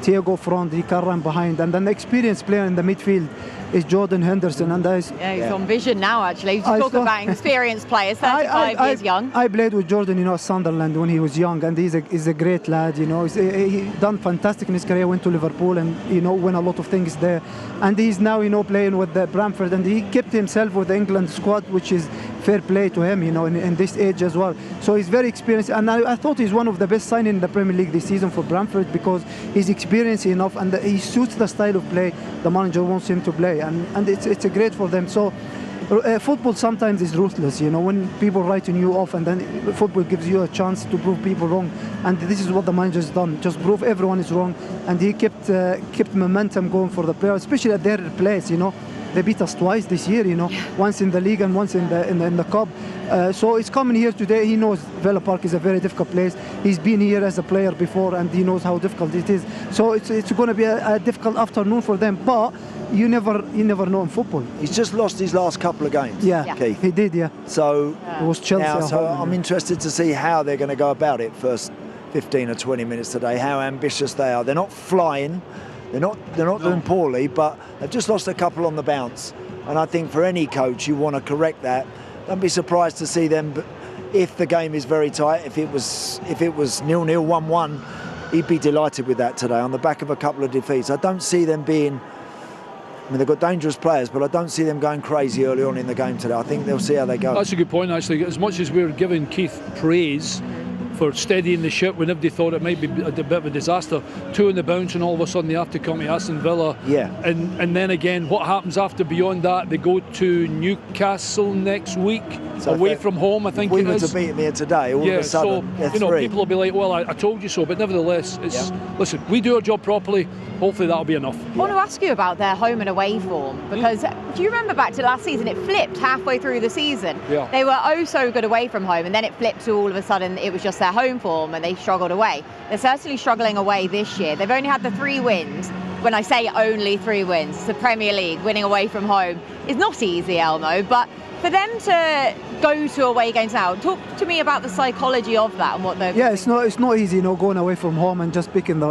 Thiago front, he can run behind, and then the experienced player in the midfield. is Jordan Henderson, and he's on vision now. Actually, you talk about experienced players, 35 years young. I played with Jordan, at Sunderland when he was young, and he's a great lad. He done fantastic in his career. Went to Liverpool and won a lot of things there, and he's now playing with the Brentford, and he kept himself with the England squad, which is fair play to him, in this age as well. So he's very experienced, and I thought he's one of the best signings in the Premier League this season for Brentford, because he's experienced enough and he suits the style of play the manager wants him to play, and it's a great for them. So football sometimes is ruthless, when people writing you off, and then football gives you a chance to prove people wrong, and this is what the manager's done, just prove everyone is wrong, and he kept momentum going for the players, especially at their place. They beat us twice this year, once in the league and once in the cup. So he's coming here today. He knows Villa Park is a very difficult place. He's been here as a player before, and he knows how difficult it is. So it's going to be a difficult afternoon for them. But you never know in football. He's just lost his last couple of games. Yeah, Keith. He did. Yeah. So it was Chelsea. Now, so I'm interested to see how they're going to go about it first 15 or 20 minutes today. How ambitious they are. They're not flying. They're not doing poorly, but they've just lost a couple on the bounce. And I think for any coach, you want to correct that. Don't be surprised to see them, if the game is very tight, if it was 0-0, 1-1, he'd be delighted with that today on the back of a couple of defeats. I don't see them being, they've got dangerous players, but I don't see them going crazy early on in the game today. I think they'll see how they go. That's a good point, actually. As much as we're giving Keith praise for steadying the ship when everybody thought it might be a bit of a disaster, 2 in the bounce, and all of a sudden they have to come to Aston Villa. Yeah. And then again, what happens after beyond that? They go to Newcastle next week, so away from home, I think it is. If we were to beat them here today, all of a sudden, so, people will be like, well, I told you so, but nevertheless, listen, we do our job properly, hopefully that'll be enough. I want to ask you about their home and away form, because do you remember back to last season, it flipped halfway through the season. Yeah. They were so good away from home, and then it flipped to all of a sudden it was just their home form and they struggled away. They're certainly struggling away this year. They've only had the 3 wins. When I say only 3 wins, it's the Premier League. Winning away from home is not easy, Elmo, but for them to go to away games now, talk to me about the psychology of that and what they're... Yeah, it's not easy, going away from home and just picking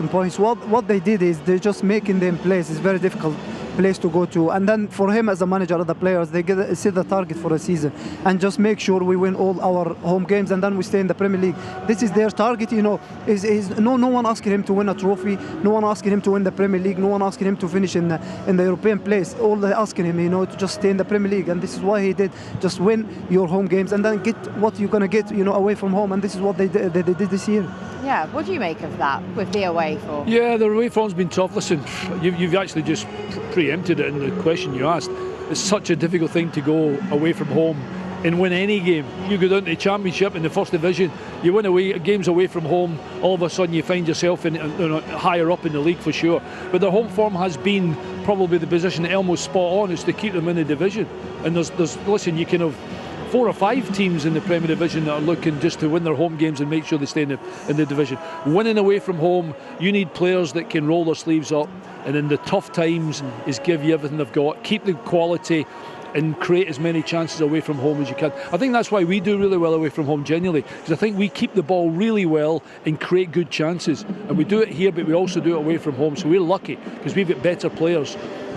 points. What they did is they're just making them plays. It's very difficult place to go to, and then for him as a manager of the players, they set the target for a season and just make sure we win all our home games and then we stay in the Premier League. This is their target, is no one asking him to win a trophy, no one asking him to win the Premier League, no one asking him to finish in the European place. All they're asking him, to just stay in the Premier League, and this is why he did. Just win your home games and then get what you're gonna get, away from home, and this is what they did this year. Yeah, what do you make of that with the away form? Yeah, the away form's been tough. Listen, you've actually just preempted it in the question you asked. It's such a difficult thing to go away from home and win any game. You go down to the Championship in the First Division, you win away games away from home, all of a sudden you find yourself higher up in the league for sure. But their home form has been probably the position that Elmo's spot on, is to keep them in the division. And there's listen, you can have 4 or 5 teams in the Premier Division that are looking just to win their home games and make sure they stay in the division. Winning away from home, you need players that can roll their sleeves up, and in the tough times is give you everything they've got, keep the quality and create as many chances away from home as you can. I think that's why we do really well away from home genuinely, because I think we keep the ball really well and create good chances, and we do it here but we also do it away from home, so we're lucky because we've got better players.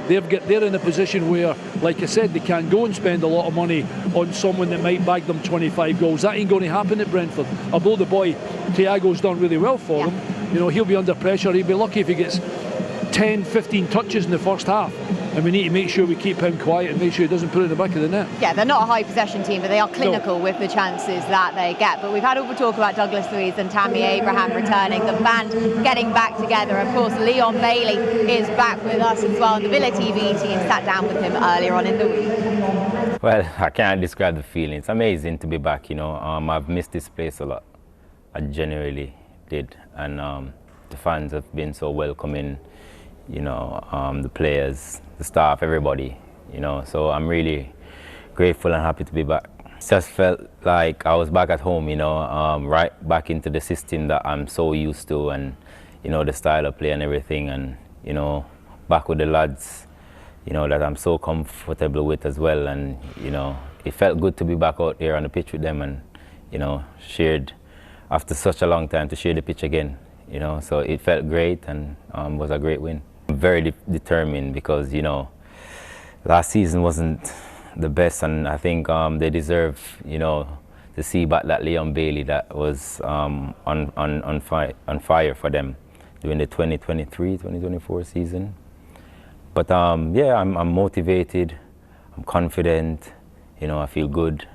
They're in a position where, like I said, they can't go and spend a lot of money on someone that might bag them 25 goals. That ain't going to happen at Brentford. Although the boy Thiago's done really well for them, he'll be under pressure. He'll be lucky if he gets 10, 15 touches in the first half. And we need to make sure we keep him quiet and make sure he doesn't put it in the back of the net. Yeah, they're not a high possession team, but they are clinical with the chances that they get. But we've had all the talk about Douglas Luiz and Tammy Abraham returning, the band getting back together. Of course, Leon Bailey is back with us as well. The Villa TV team sat down with him earlier on in the week. Well, I can't describe the feeling. It's amazing to be back, I've missed this place a lot. I genuinely did. And the fans have been so welcoming, the players, the staff, everybody, so I'm really grateful and happy to be back. It just felt like I was back at home, right back into the system that I'm so used to, and the style of play and everything, and back with the lads, that I'm so comfortable with as well, and it felt good to be back out there on the pitch with them, and shared after such a long time to share the pitch again, so it felt great, and was a great win. I'm very determined because last season wasn't the best, and I think they deserve, you know, to see back that Leon Bailey that was on fire for them during the 2023-2024 season. But yeah, I'm motivated, I'm confident, you know, I feel good.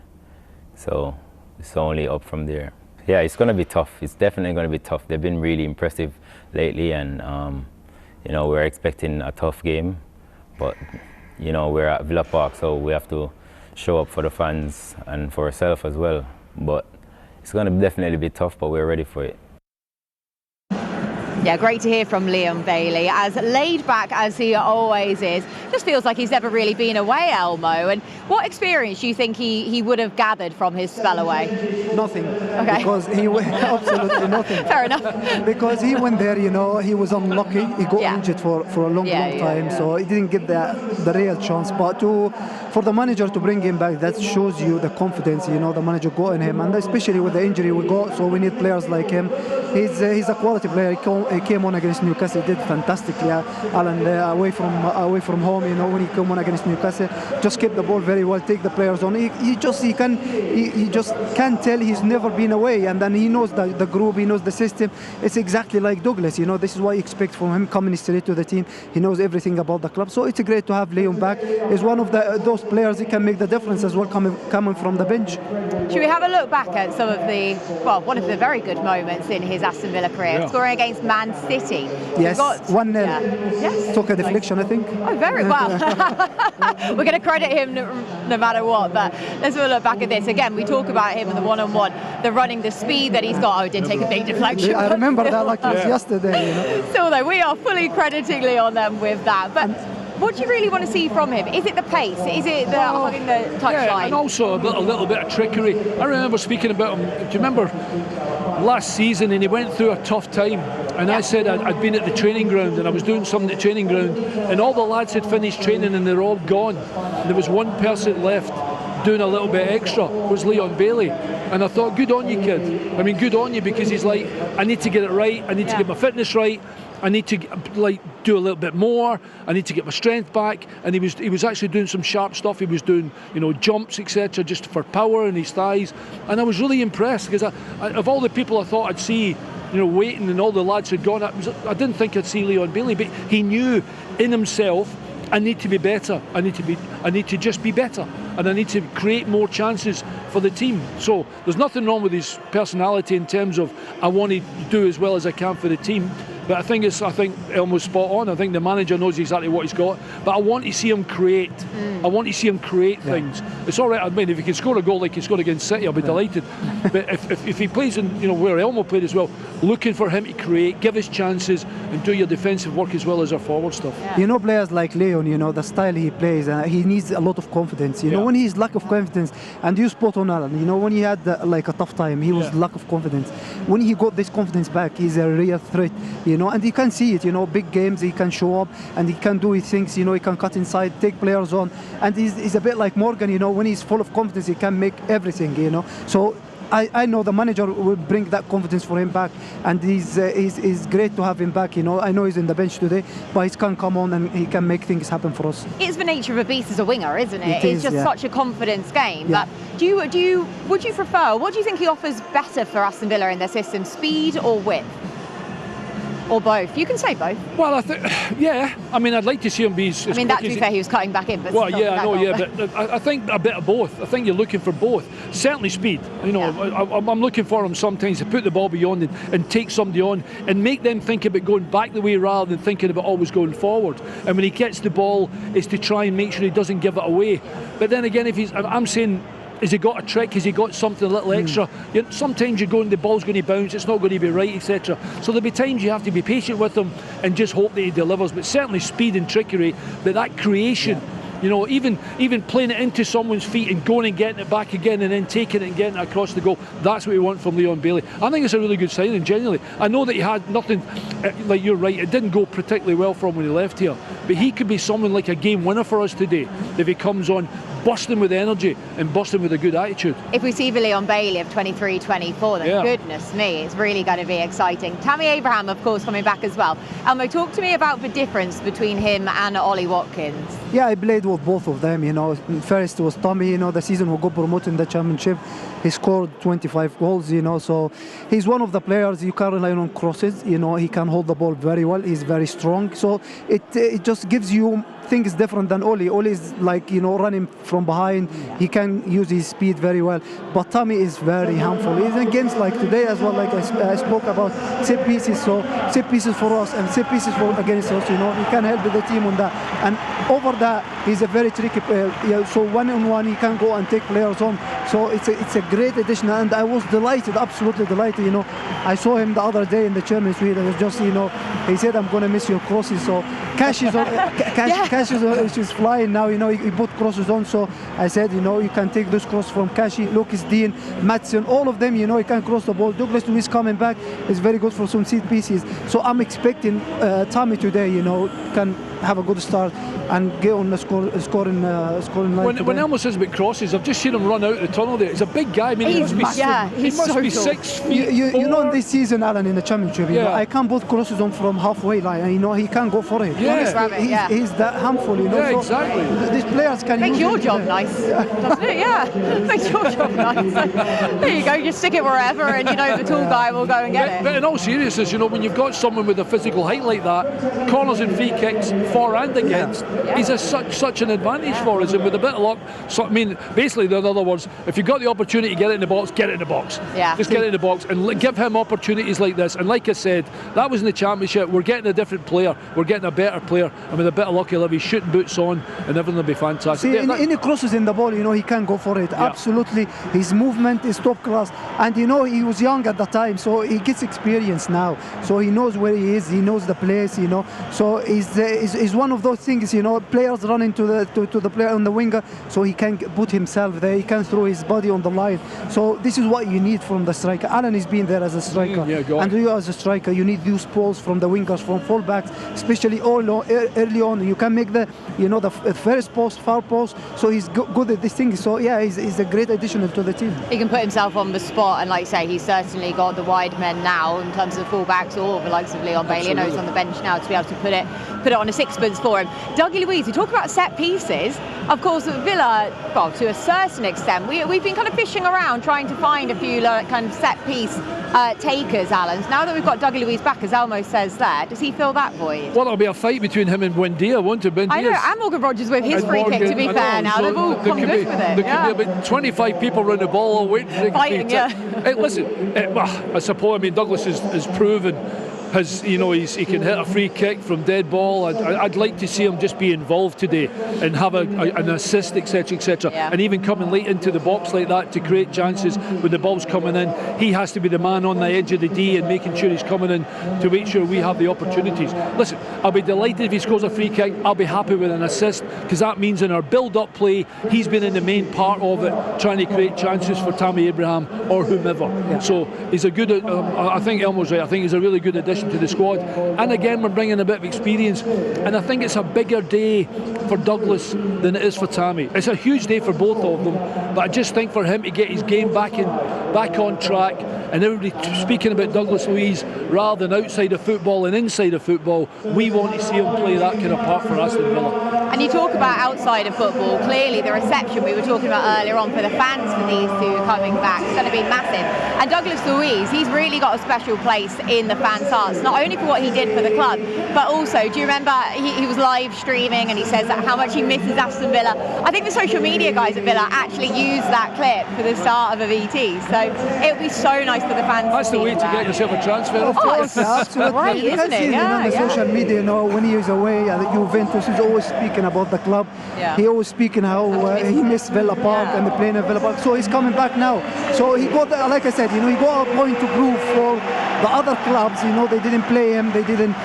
So it's only up from there. Yeah, it's going to be tough. It's definitely going to be tough. They've been really impressive lately, and you know, we're expecting a tough game. But you know, we're at Villa Park, so we have to show up for the fans and for ourselves as well. But it's going to definitely be tough, but we're ready for it. Yeah, great to hear from Leon Bailey. As laid back as he always is, just feels like he's never really been away, Elmo. And what experience do you think he would have gathered from his spell away? Nothing. Okay. Because he went absolutely nothing. Fair enough. Because he went there, you know, he was unlucky. He got injured for a long time, so he didn't get the real chance. But for the manager to bring him back, that shows you the confidence, you know, the manager got in him, and especially with the injury we got. So we need players like him. He's a quality player. He came on against Newcastle, he did fantastically, Alan, away from home, you know, when he came on against Newcastle, just kept the ball very well, take the players on. He just can't tell he's never been away, and then he knows the group, he knows the system. It's exactly like Douglas, you know, this is what you expect from him coming straight to the team. He knows everything about the club, so it's great to have Leon back. He's one of those players who can make the difference as well, coming from the bench. Should we have a look back at some of one of the very good moments in his Aston Villa career, scoring against Man City? Yes, 1-0. Yes. Took a deflection, I think. Oh, very well. We're going to credit him no matter what, but let's have a look back at this. Again, we talk about him in the one-on-one, the running, the speed that he's got. Oh, he did take a big deflection. I remember that like it was yesterday. You know? Still though, we are fully crediting Leon then with that. But what do you really want to see from him? Is it the pace? Is it the hugging the touchline? Yeah, and also a little bit of trickery. I remember speaking about him. Do you remember last season, and he went through a tough time, and I said I'd been at the training ground and I was doing something at the training ground, and all the lads had finished training and they're all gone, and there was one person left doing a little bit extra, was Leon Bailey. And I thought, good on you, kid. I mean, good on you, because he's like, I need to get it right, I need to get my fitness right, I need to do a little bit more, I need to get my strength back. And he was actually doing some sharp stuff. He was doing, you know, jumps, etc., just for power in his thighs. And I was really impressed, because of all the people I thought I'd see, you know, waiting, and all the lads had gone, I didn't think I'd see Leon Bailey, but he knew in himself, I need to be better. I need to just be better, and I need to create more chances for the team. So there's nothing wrong with his personality in terms of I want to do as well as I can for the team. But I think Elmo's spot on. I think the manager knows exactly what he's got. But I want to see him create. I want to see him create things. It's all right. I mean, if he can score a goal like he scored against City, I'll be delighted. But if he plays in, you know, where Elmo played as well, looking for him to create, give us chances, and do your defensive work as well as our forward stuff. Yeah. You know, players like Leon, you know, the style he plays, he needs a lot of confidence. You know, when he's lack of confidence, and you spot on Alan, you know, when he had like a tough time, he was lack of confidence. When he got this confidence back, he's a real threat. You know, and he can see it, you know, big games, he can show up and he can do his things, you know, he can cut inside, take players on, and he's a bit like Morgan, you know, when he's full of confidence, he can make everything, you know. So I know the manager will bring that confidence for him back, and he's great to have him back, you know. I know he's in the bench today, but he can come on and he can make things happen for us. It's the nature of a beast as a winger, isn't it? It's just such a confidence game. But would you prefer, what do you think he offers better for Aston Villa in their system, speed or width? Or both? You can say both. Well, I think, yeah. I mean, I'd like to see him be as I mean, that to be fair, he was cutting back in. But well, yeah, I know, yeah, but I think a bit of both. I think you're looking for both. Certainly speed. You know, I'm looking for him sometimes to put the ball beyond and take somebody on and make them think about going back the way rather than thinking about always going forward. And when he gets the ball, it's to try and make sure he doesn't give it away. But then again, I'm saying, has he got a trick? Has he got something a little extra? Sometimes you're going, the ball's going to bounce, it's not going to be right, etc. So there'll be times you have to be patient with him and just hope that he delivers. But certainly speed and trickery, but that creation, you know, even playing it into someone's feet and going and getting it back again and then taking it and getting it across the goal, that's what we want from Leon Bailey. I think it's a really good signing, genuinely. I know that he had nothing, like you're right, it didn't go particularly well for him when he left here, but he could be someone like a game winner for us today if he comes on, bursting with energy and bursting with a good attitude. If we see Leon Bailey of 23-24, then goodness me, it's really going to be exciting. Tammy Abraham, of course, coming back as well. Elmo, talk to me about the difference between him and Ollie Watkins. Yeah, I played with both of them, you know. First was Tommy, you know, the season we got promoted in the championship. He scored 25 goals, you know, so he's one of the players you can rely on crosses, you know, he can hold the ball very well, he's very strong, so it just gives you things different than Ollie. Ollie is like, you know, running from behind, he can use his speed very well, but Tammy is very harmful. He's in games like today as well, like I spoke about set pieces, so set pieces for us and set pieces for against us, you know, he can help the team on that, and over that he's a very tricky player, yeah, so one-on-one he can go and take players on, so it's a great addition, and I was delighted, absolutely delighted, you know. I saw him the other day in the Champions League, it was just, you know, he said, I'm going to miss your crosses, so Cash is on, Cash is flying now, you know, he put crosses on, so I said, you know, you can take this cross from Kashi, Lucas Dean, Madsen, all of them, you know, he can cross the ball. Douglas Luiz coming back is very good for some set pieces, so I'm expecting Tammy today, you know, can have a good start and get on the scoring line. When Elmo says about crosses, I've just seen him run out of the tunnel there. He's a big guy. I mean, he must be 6 feet. You know, this season, Alan, in the championship, you know, I can put crosses on from halfway line. You know, he can go for it. Yeah. He's that harmful. You know, yeah, so exactly. These players can make use your job nice, doesn't it? Yeah, makes your job nice. There you go. You stick it wherever, and you know the tall guy will go and get it. But in all seriousness, you know, when you've got someone with a physical height like that, corners and free kicks for and against, he's such an advantage for us, and with a bit of luck, so, I mean, basically, in other words, if you've got the opportunity to get it in the box, get it in the box. Yeah. Just get it in the box and give him opportunities like this. And like I said, that was in the championship. We're getting a different player, we're getting a better player, and with a bit of luck, he'll have his shooting boots on, and everything will be fantastic. See, any crosses in the ball, you know, he can go for it. Yeah. Absolutely, his movement is top class, and you know, he was young at the time, so he gets experience now, so he knows where he is, he knows the place, you know. So he's one of those things, you know, players running to the player on the winger, so he can put himself there, he can throw his body on the line. So this is what you need from the striker. Alan has been there as a striker, and you as a striker, you need these balls from the wingers, from fullbacks, especially early on. You can make the, you know, the first post, far post. So he's good at this thing. So yeah, he's a great addition to the team. He can put himself on the spot, and like I say, he's certainly got the wide men now in terms of fullbacks, or the likes of Leon Bailey. I know he's on the bench now to be able to put it on a sixpence for him. Dougie Luiz, you talk about set pieces. Of course, at Villa, well, to a certain extent, we've been kind of fishing around trying to find a few kind of set piece takers, Alan. Now that we've got Dougie Luiz back, as Elmo says there, does he fill that void? Well, it'll be a fight between him and Buendia, won't it? I know, and Morgan Rogers with his free kick, to be fair now. So they've all come good with it. There could be about 25 people around the ball all waiting for fighting, Hey, listen, I suppose, I mean, Douglas has proven he can hit a free kick from dead ball. I'd like to see him just be involved today and have an assist, etc., etc. And even coming late into the box like that to create chances when the ball's coming in. He has to be the man on the edge of the D and making sure he's coming in to make sure we have the opportunities. Listen, I'll be delighted if he scores a free kick. I'll be happy with an assist, because that means in our build-up play, he's been in the main part of it, trying to create chances for Tammy Abraham or whomever. So he's a good, I think Elmo's right, I think he's a really good addition to the squad, and again we're bringing a bit of experience, and I think it's a bigger day for Douglas than it is for Tammy. It's a huge day for both of them, but I just think for him to get his game back on track, and everybody speaking about Douglas Luiz rather than outside of football and inside of football, we want to see him play that kind of part for Aston Villa. And you talk about outside of football, clearly the reception we were talking about earlier on for the fans for these two coming back is going to be massive. And Douglas Luiz, he's really got a special place in the fans' hearts, not only for what he did for the club, but also, do you remember he was live streaming and he says that how much he misses Aston Villa. I think the social media guys at Villa actually used that clip for the start of a VT, so it would be so nice for the fans. That's the way to get yourself a transfer. Of course, absolutely. Right, isn't it? On the social media, you know, when he is away at Juventus, he's always speaking about the club. He always speaking how he missed Villa Park and the playing at Villa Park. So he's coming back now. So he got, like I said, you know, he got a point to prove for the other clubs. You know, they didn't play him, they didn't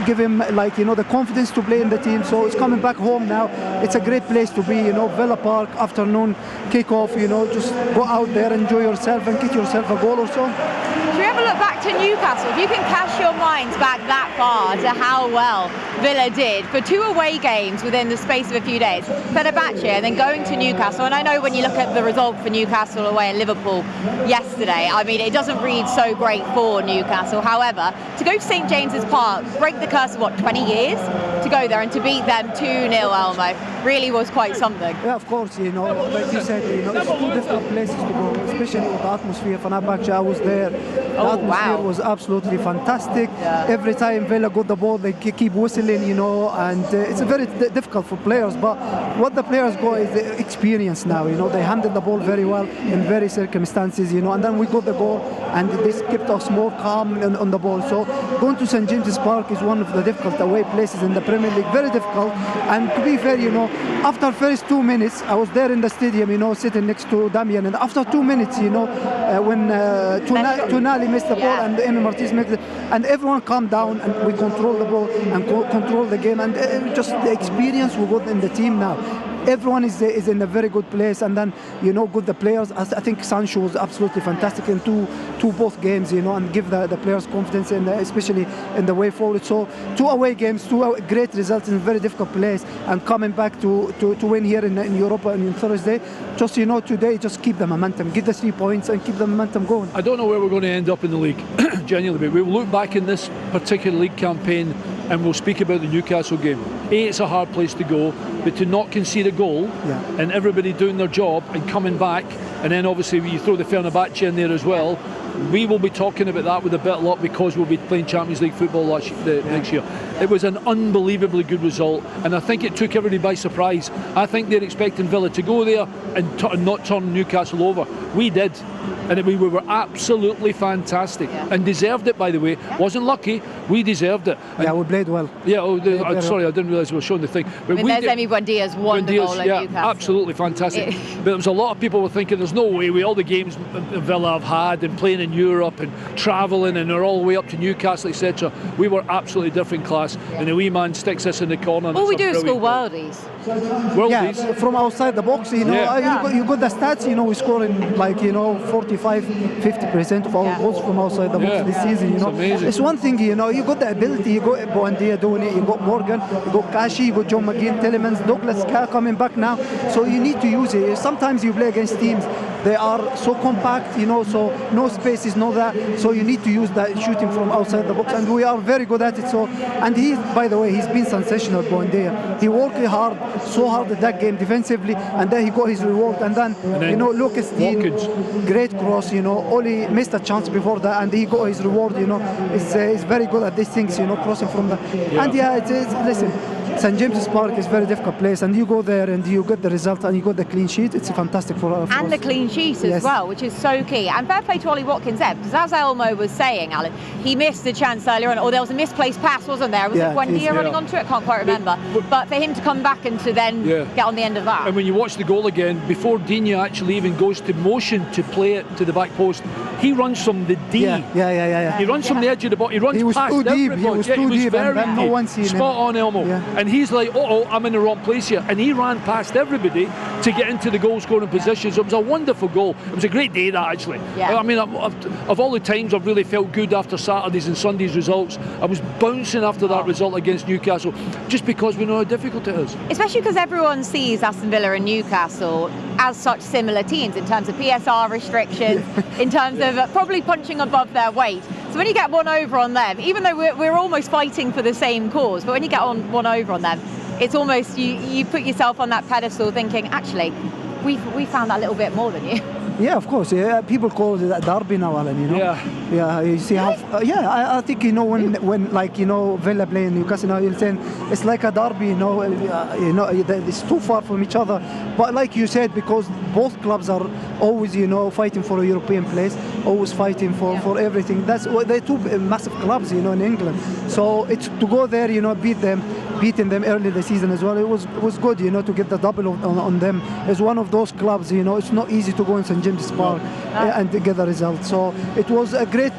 give him, like, you know, the confidence to play in the team. So he's coming back home now. It's a great place to be, you know, Villa Park, afternoon kick-off, you know, just go out there, enjoy yourself and get yourself a a goal or so. Should we have a look back to Newcastle? If you can cast your minds back that far to how well Villa did for 2 away games within the space of a few days, Fenerbahce and then going to Newcastle. And I know when you look at the result for Newcastle away at Liverpool yesterday, I mean, it doesn't read so great for Newcastle. However, to go to St James's Park, break the curse of what, 20 years to go there and to beat them 2-0, Elmo, really was quite something. Yeah, of course, you know, like you said, you know, it's 2 different places to go, especially with the atmosphere. Fenerbahce, I was there. The atmosphere was absolutely fantastic. Yeah. Every time Villa got the ball, they keep whistling, you know, and it's very difficult for players. But what the players got is the experience now, you know. They handled the ball very well in very circumstances, you know, and then we got the goal and this kept us more calm on the ball. So going to St James's Park is one of the difficult away places in the Premier League, very difficult. And to be fair, you know, after first 2 minutes, I was there in the stadium, you know, sitting next to Damian, and after 2 minutes, you know, when Tonali missed the ball and Emil Martinez missed it, and everyone calmed down and we controlled the ball and controlled the game, and just the experience we got in the team now. Everyone is in a very good place, and then, you know, good the players. I think Sancho was absolutely fantastic in both games, you know, and give the players confidence, especially in the way forward. So 2 away games, 2 great results in a very difficult place, and coming back to win here in Europa on Thursday. Just, you know, today, just keep the momentum, get the 3 points, and keep the momentum going. I don't know where we're going to end up in the league, genuinely, but we'll look back in this particular league campaign and we'll speak about the Newcastle game. It's a hard place to go, but to not concede a goal and everybody doing their job and coming back, and then obviously you throw the Fenerbahce in there as well, we will be talking about that with a bit of luck because we'll be playing Champions League football next year. It was an unbelievably good result, and I think it took everybody by surprise. I think they're expecting Villa to go there and not turn Newcastle over. We did, and we were absolutely fantastic and deserved it, by the way. Wasn't lucky, we deserved it. And we played well. Yeah, sorry, I didn't realise we were showing the thing. But there's Emi Buendia's wonderful at Newcastle. Absolutely fantastic. But there was a lot of people were thinking there's no way with all the games Villa have had and playing in Europe and travelling and they're all the way up to Newcastle, etc. We were absolutely different class, and the wee man sticks us in the corner. All we do is score worldies. Yeah, from outside the box, you know, you got the stats, you know, we score in like, you know, 45-50% of our goals from outside the box this season, you know. It's one thing, you know, you got the ability, you got Buendia doing it, you got Morgan, you got Kashi, you got John McGinn, Telemans, Douglas Ka coming back now, so you need to use it. Sometimes you play against teams, they are so compact, you know, so no spaces, no that, so you need to use that shooting from outside the box, and we are very good at it. So, and he, by the way, he's been sensational, Buendia. He worked so hard at that game defensively, and then he got his reward. And then you know, Lucas Dean, great cross, you know, only missed a chance before that, and he got his reward, you know. He's very good at these things, you know, crossing from the and listen, St James's Park is a very difficult place, and you go there and you get the result and you got the clean sheet. It's fantastic for us. And the clean sheet as well, which is so key. And fair play to Ollie Watkins there, because as Elmo was saying, Alan, he missed the chance earlier on, or there was a misplaced pass, wasn't there? Was it Buendia running onto it? Can't quite remember. But for him to come back and to then get on the end of that. And when you watch the goal again, before Dina actually even goes to motion to play it to the back post, he runs from the D. He runs from the edge of the box. He runs past everybody. He was too deep, and no one seen him. Spot on, Elmo. And he's like, I'm in the wrong place here. And he ran past everybody to get into the goal-scoring positions. It was a wonderful goal. It was a great day, that, actually. I mean, of all the times I've really felt good after Saturdays and Sundays results, I was bouncing after that result against Newcastle, just because we know how difficult it is. Especially because everyone sees Aston Villa and Newcastle as such similar teams in terms of PSR restrictions, in terms of probably punching above their weight. So when you get one over on them, even though we're almost fighting for the same cause, but when you get one over on them, it's almost you put yourself on that pedestal thinking, actually, we found that little bit more than you. Yeah, of course. Yeah, people call it a derby now, Alan. You know. Yeah. You see how? I think, you know, when like, you know, Villa play in Newcastle, now you're saying it's like a derby. You know, it's too far from each other. But like you said, because both clubs are always, you know, fighting for a European place, always fighting for everything. They're two massive clubs, you know, in England. So it's to go there, you know, beating them early the season as well. It was good, you know, to get the double on them. It's one of those clubs, you know, it's not easy to go in St James's Park and to get the result. So it was a great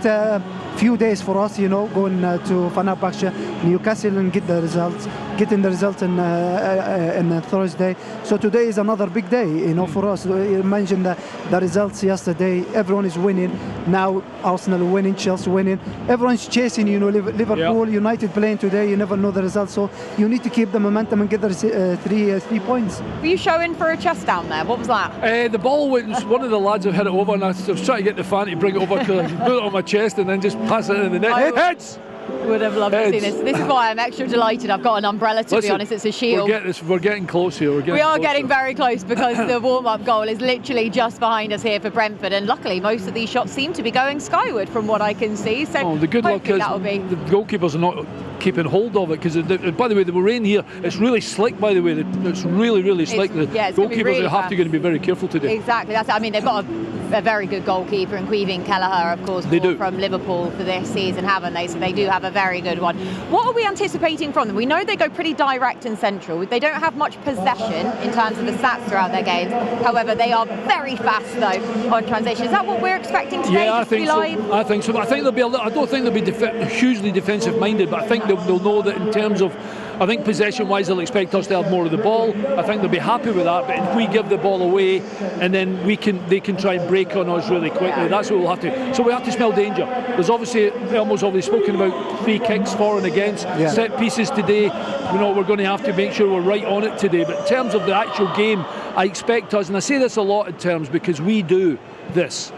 few days for us, you know, going to Fenerbahce, Newcastle, and get the results. getting the result in Thursday. So today is another big day, you know, for us. You mentioned the results yesterday. Everyone is winning. Now Arsenal winning, Chelsea winning. Everyone's chasing, you know, Liverpool, United playing today. You never know the result. So you need to keep the momentum and get the 3 points. Were you showing for a chest down there? What was that? The ball went, one of the lads have hit it over, and I was trying to get the fan to bring it over to put it on my chest and then just pass it in the net. Heads! Would have loved to see this. This is why I'm extra delighted. I've got an umbrella, to be honest. It's a shield. We're getting close here. We are getting very close, because the warm-up goal is literally just behind us here for Brentford, and luckily most of these shots seem to be going skyward from what I can see. So the good luck is the goalkeepers are not keeping hold of it, because by the way, the rain here, it's really slick, by the way. It's really slick. The goalkeepers really have to be very careful today. Exactly. I mean, they've got a very good goalkeeper, and Queven Kelleher, of course, from Liverpool for this season, haven't they? So they do have a very good one. What are we anticipating from them? We know they go pretty direct and central. They don't have much possession in terms of the stats throughout their games. However, they are very fast, though, on transition. Is that what we're expecting today? Yeah, I think so. I think so. I think they'll be. I don't think they'll be hugely defensive-minded, but I think they'll know that in terms of, I think possession-wise, they'll expect us to have more of the ball. I think they'll be happy with that. But if we give the ball away, and then they can try and break on us really quickly. That's what we'll have to. So we have to smell danger. There's obviously, Elmo's already spoken about free kicks for and against, set pieces today. You know, we're going to have to make sure we're right on it today. But in terms of the actual game, I expect us, and I say this a lot in terms because we do this.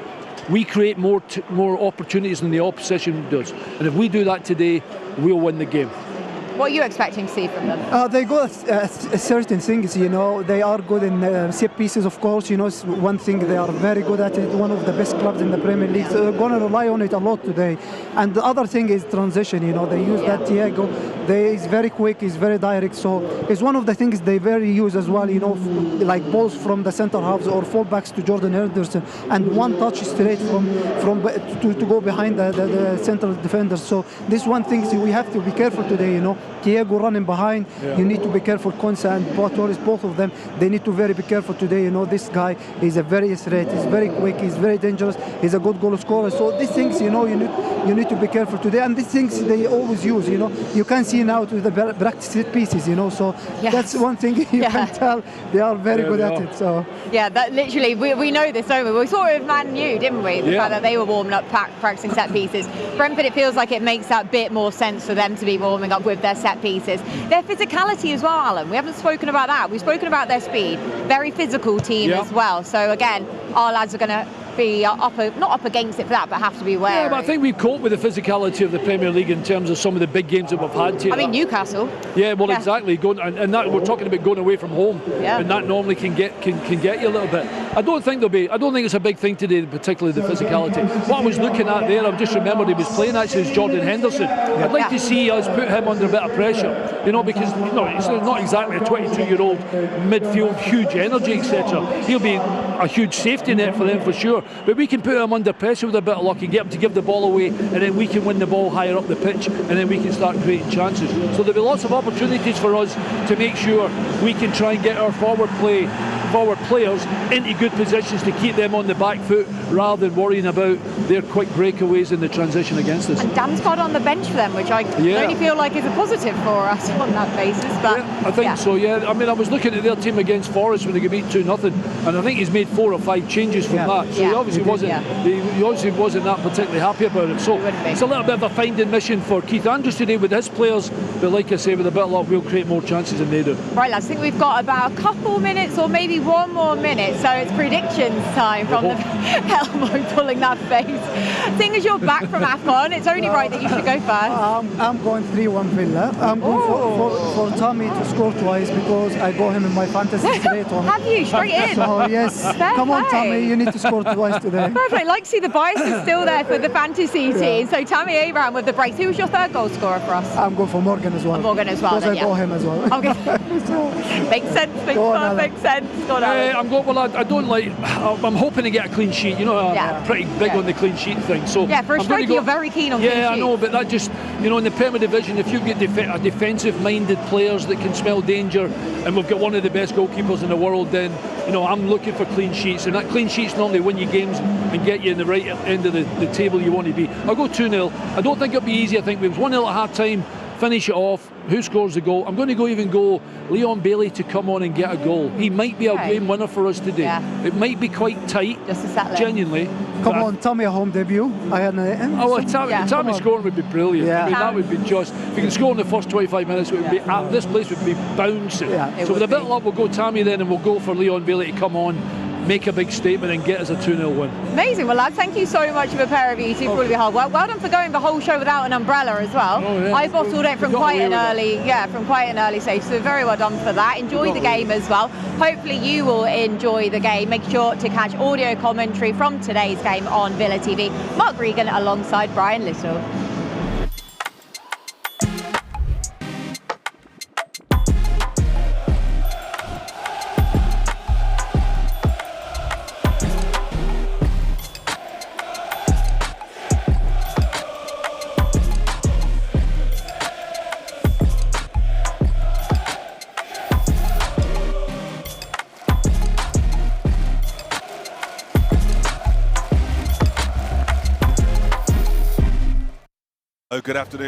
We create more opportunities than the opposition does, and if we do that today, we'll win the game. What are you expecting to see from them? They got certain things, you know. They are good in set pieces, of course. You know, one thing they are very good at it. One of the best clubs in the Premier League. So they're going to rely on it a lot today. And the other thing is transition. You know, they use that Thiago. He's very quick. He's very direct. So it's one of the things they very use as well. You know, like balls from the centre halves or fullbacks to Jordan Henderson, and one touch straight to go behind the central defenders. So this one thing we have to be careful today. You know. Thiago running behind, you need to be careful. Konsa and Torres, both of them, they need to be careful today. You know, this guy is a very threat. He's very quick. He's very dangerous. He's a good goal scorer. So these things, you know, you need to be careful today. And these things they always use. You know, you can see now to the practice pieces. You know, so that's one thing you can tell. They are very good at it. So that literally we know this, don't we? We saw it with Man U, didn't we? The fact that they were warming up, practicing set pieces. Brentford, it feels like it makes that bit more sense for them to be warming up with their set pieces. Their physicality as well, Alan. We haven't spoken about that. We've spoken about their speed. Very physical team as well. So again, our lads are going to be not up against it for that, but have to be wary. Yeah, but I think we've coped with the physicality of the Premier League in terms of some of the big games that we've had here. I mean, Newcastle. Yeah, well, exactly. And that we're talking about going away from home, and that normally can get you a little bit. I don't think it's a big thing today, particularly the physicality. What I was looking at there, I've just remembered he was playing actually is Jordan Henderson. I'd like to see us put him under a bit of pressure, you know, because he's not exactly a 22-year-old midfield, huge energy, etc. He'll be a huge safety net for them for sure. But we can put him under pressure with a bit of luck and get him to give the ball away, and then we can win the ball higher up the pitch, and then we can start creating chances. So there'll be lots of opportunities for us to make sure we can try and get our forward players into good positions to keep them on the back foot rather than worrying about their quick breakaways in the transition against us. And Dan's got on the bench for them, which I only feel like is a positive for us on that basis. But I think so, I mean, I was looking at their team against Forest when they got beat 2-0, and I think he's made 4 or 5 changes from that. So he obviously wasn't that particularly happy about it. So it's a little bit of a finding mission for Keith Andrews today with his players, but like I say, with a bit of luck, we'll create more chances than they do. Right, lads, I think we've got about a couple minutes or maybe one more minute, so it's predictions time from the Elmo pulling that face. Seeing as you're back from AFCON, it's only right that you should go first. I'm going 3-1 Villa. I'm going for Tammy to score twice because I got him in my fantasy straight on. Have you? Straight in? So yes, come on Tammy, you need to score twice today. Perfect. Like to see the bias is still there for the fantasy team. So Tammy Abraham with the brace. Who was your third goal scorer for us? I'm going for Morgan as well. Morgan as well. Because I got him as well. Okay. Makes sense. Makes perfect sense. I'm hoping to get a clean sheet. You know, I'm pretty big on the clean sheet thing. So for a striker, you're very keen on clean sheets. Yeah, I know, but that just, you know, in the Premier Division, if you get defensive-minded players that can smell danger, and we've got one of the best goalkeepers in the world, then, you know, I'm looking for clean sheets, and that clean sheets normally win you games and get you in the right end of the table you want to be. I'll go 2-0. I don't think it'll be easy. I think it was 1-0 at half-time finish it off. Who scores the goal? I'm going to even go Leon Bailey to come on and get a goal. He might be a game winner for us today. Yeah. It might be quite tight, just to settle genuinely. Come on, Tammy, a home debut. Tammy scoring would be brilliant. Yeah. I mean, that would be just. If you can score in the first 25 minutes, it would be. This place would be bouncing. Yeah, so with a bit of luck, we'll go Tammy then, and we'll go for Leon Bailey to come on, make a big statement and get us a 2-0 win. Amazing. Well, lads, thank you so much for a pair of you two. Really hard work. Well done for going the whole show without an umbrella as well. I bottled it from quite an early stage, so very well done for that. Enjoy the game as well. Hopefully you will enjoy the game. Make sure to catch audio commentary from today's game on Villa TV. Mark Regan alongside Brian Little. Good afternoon.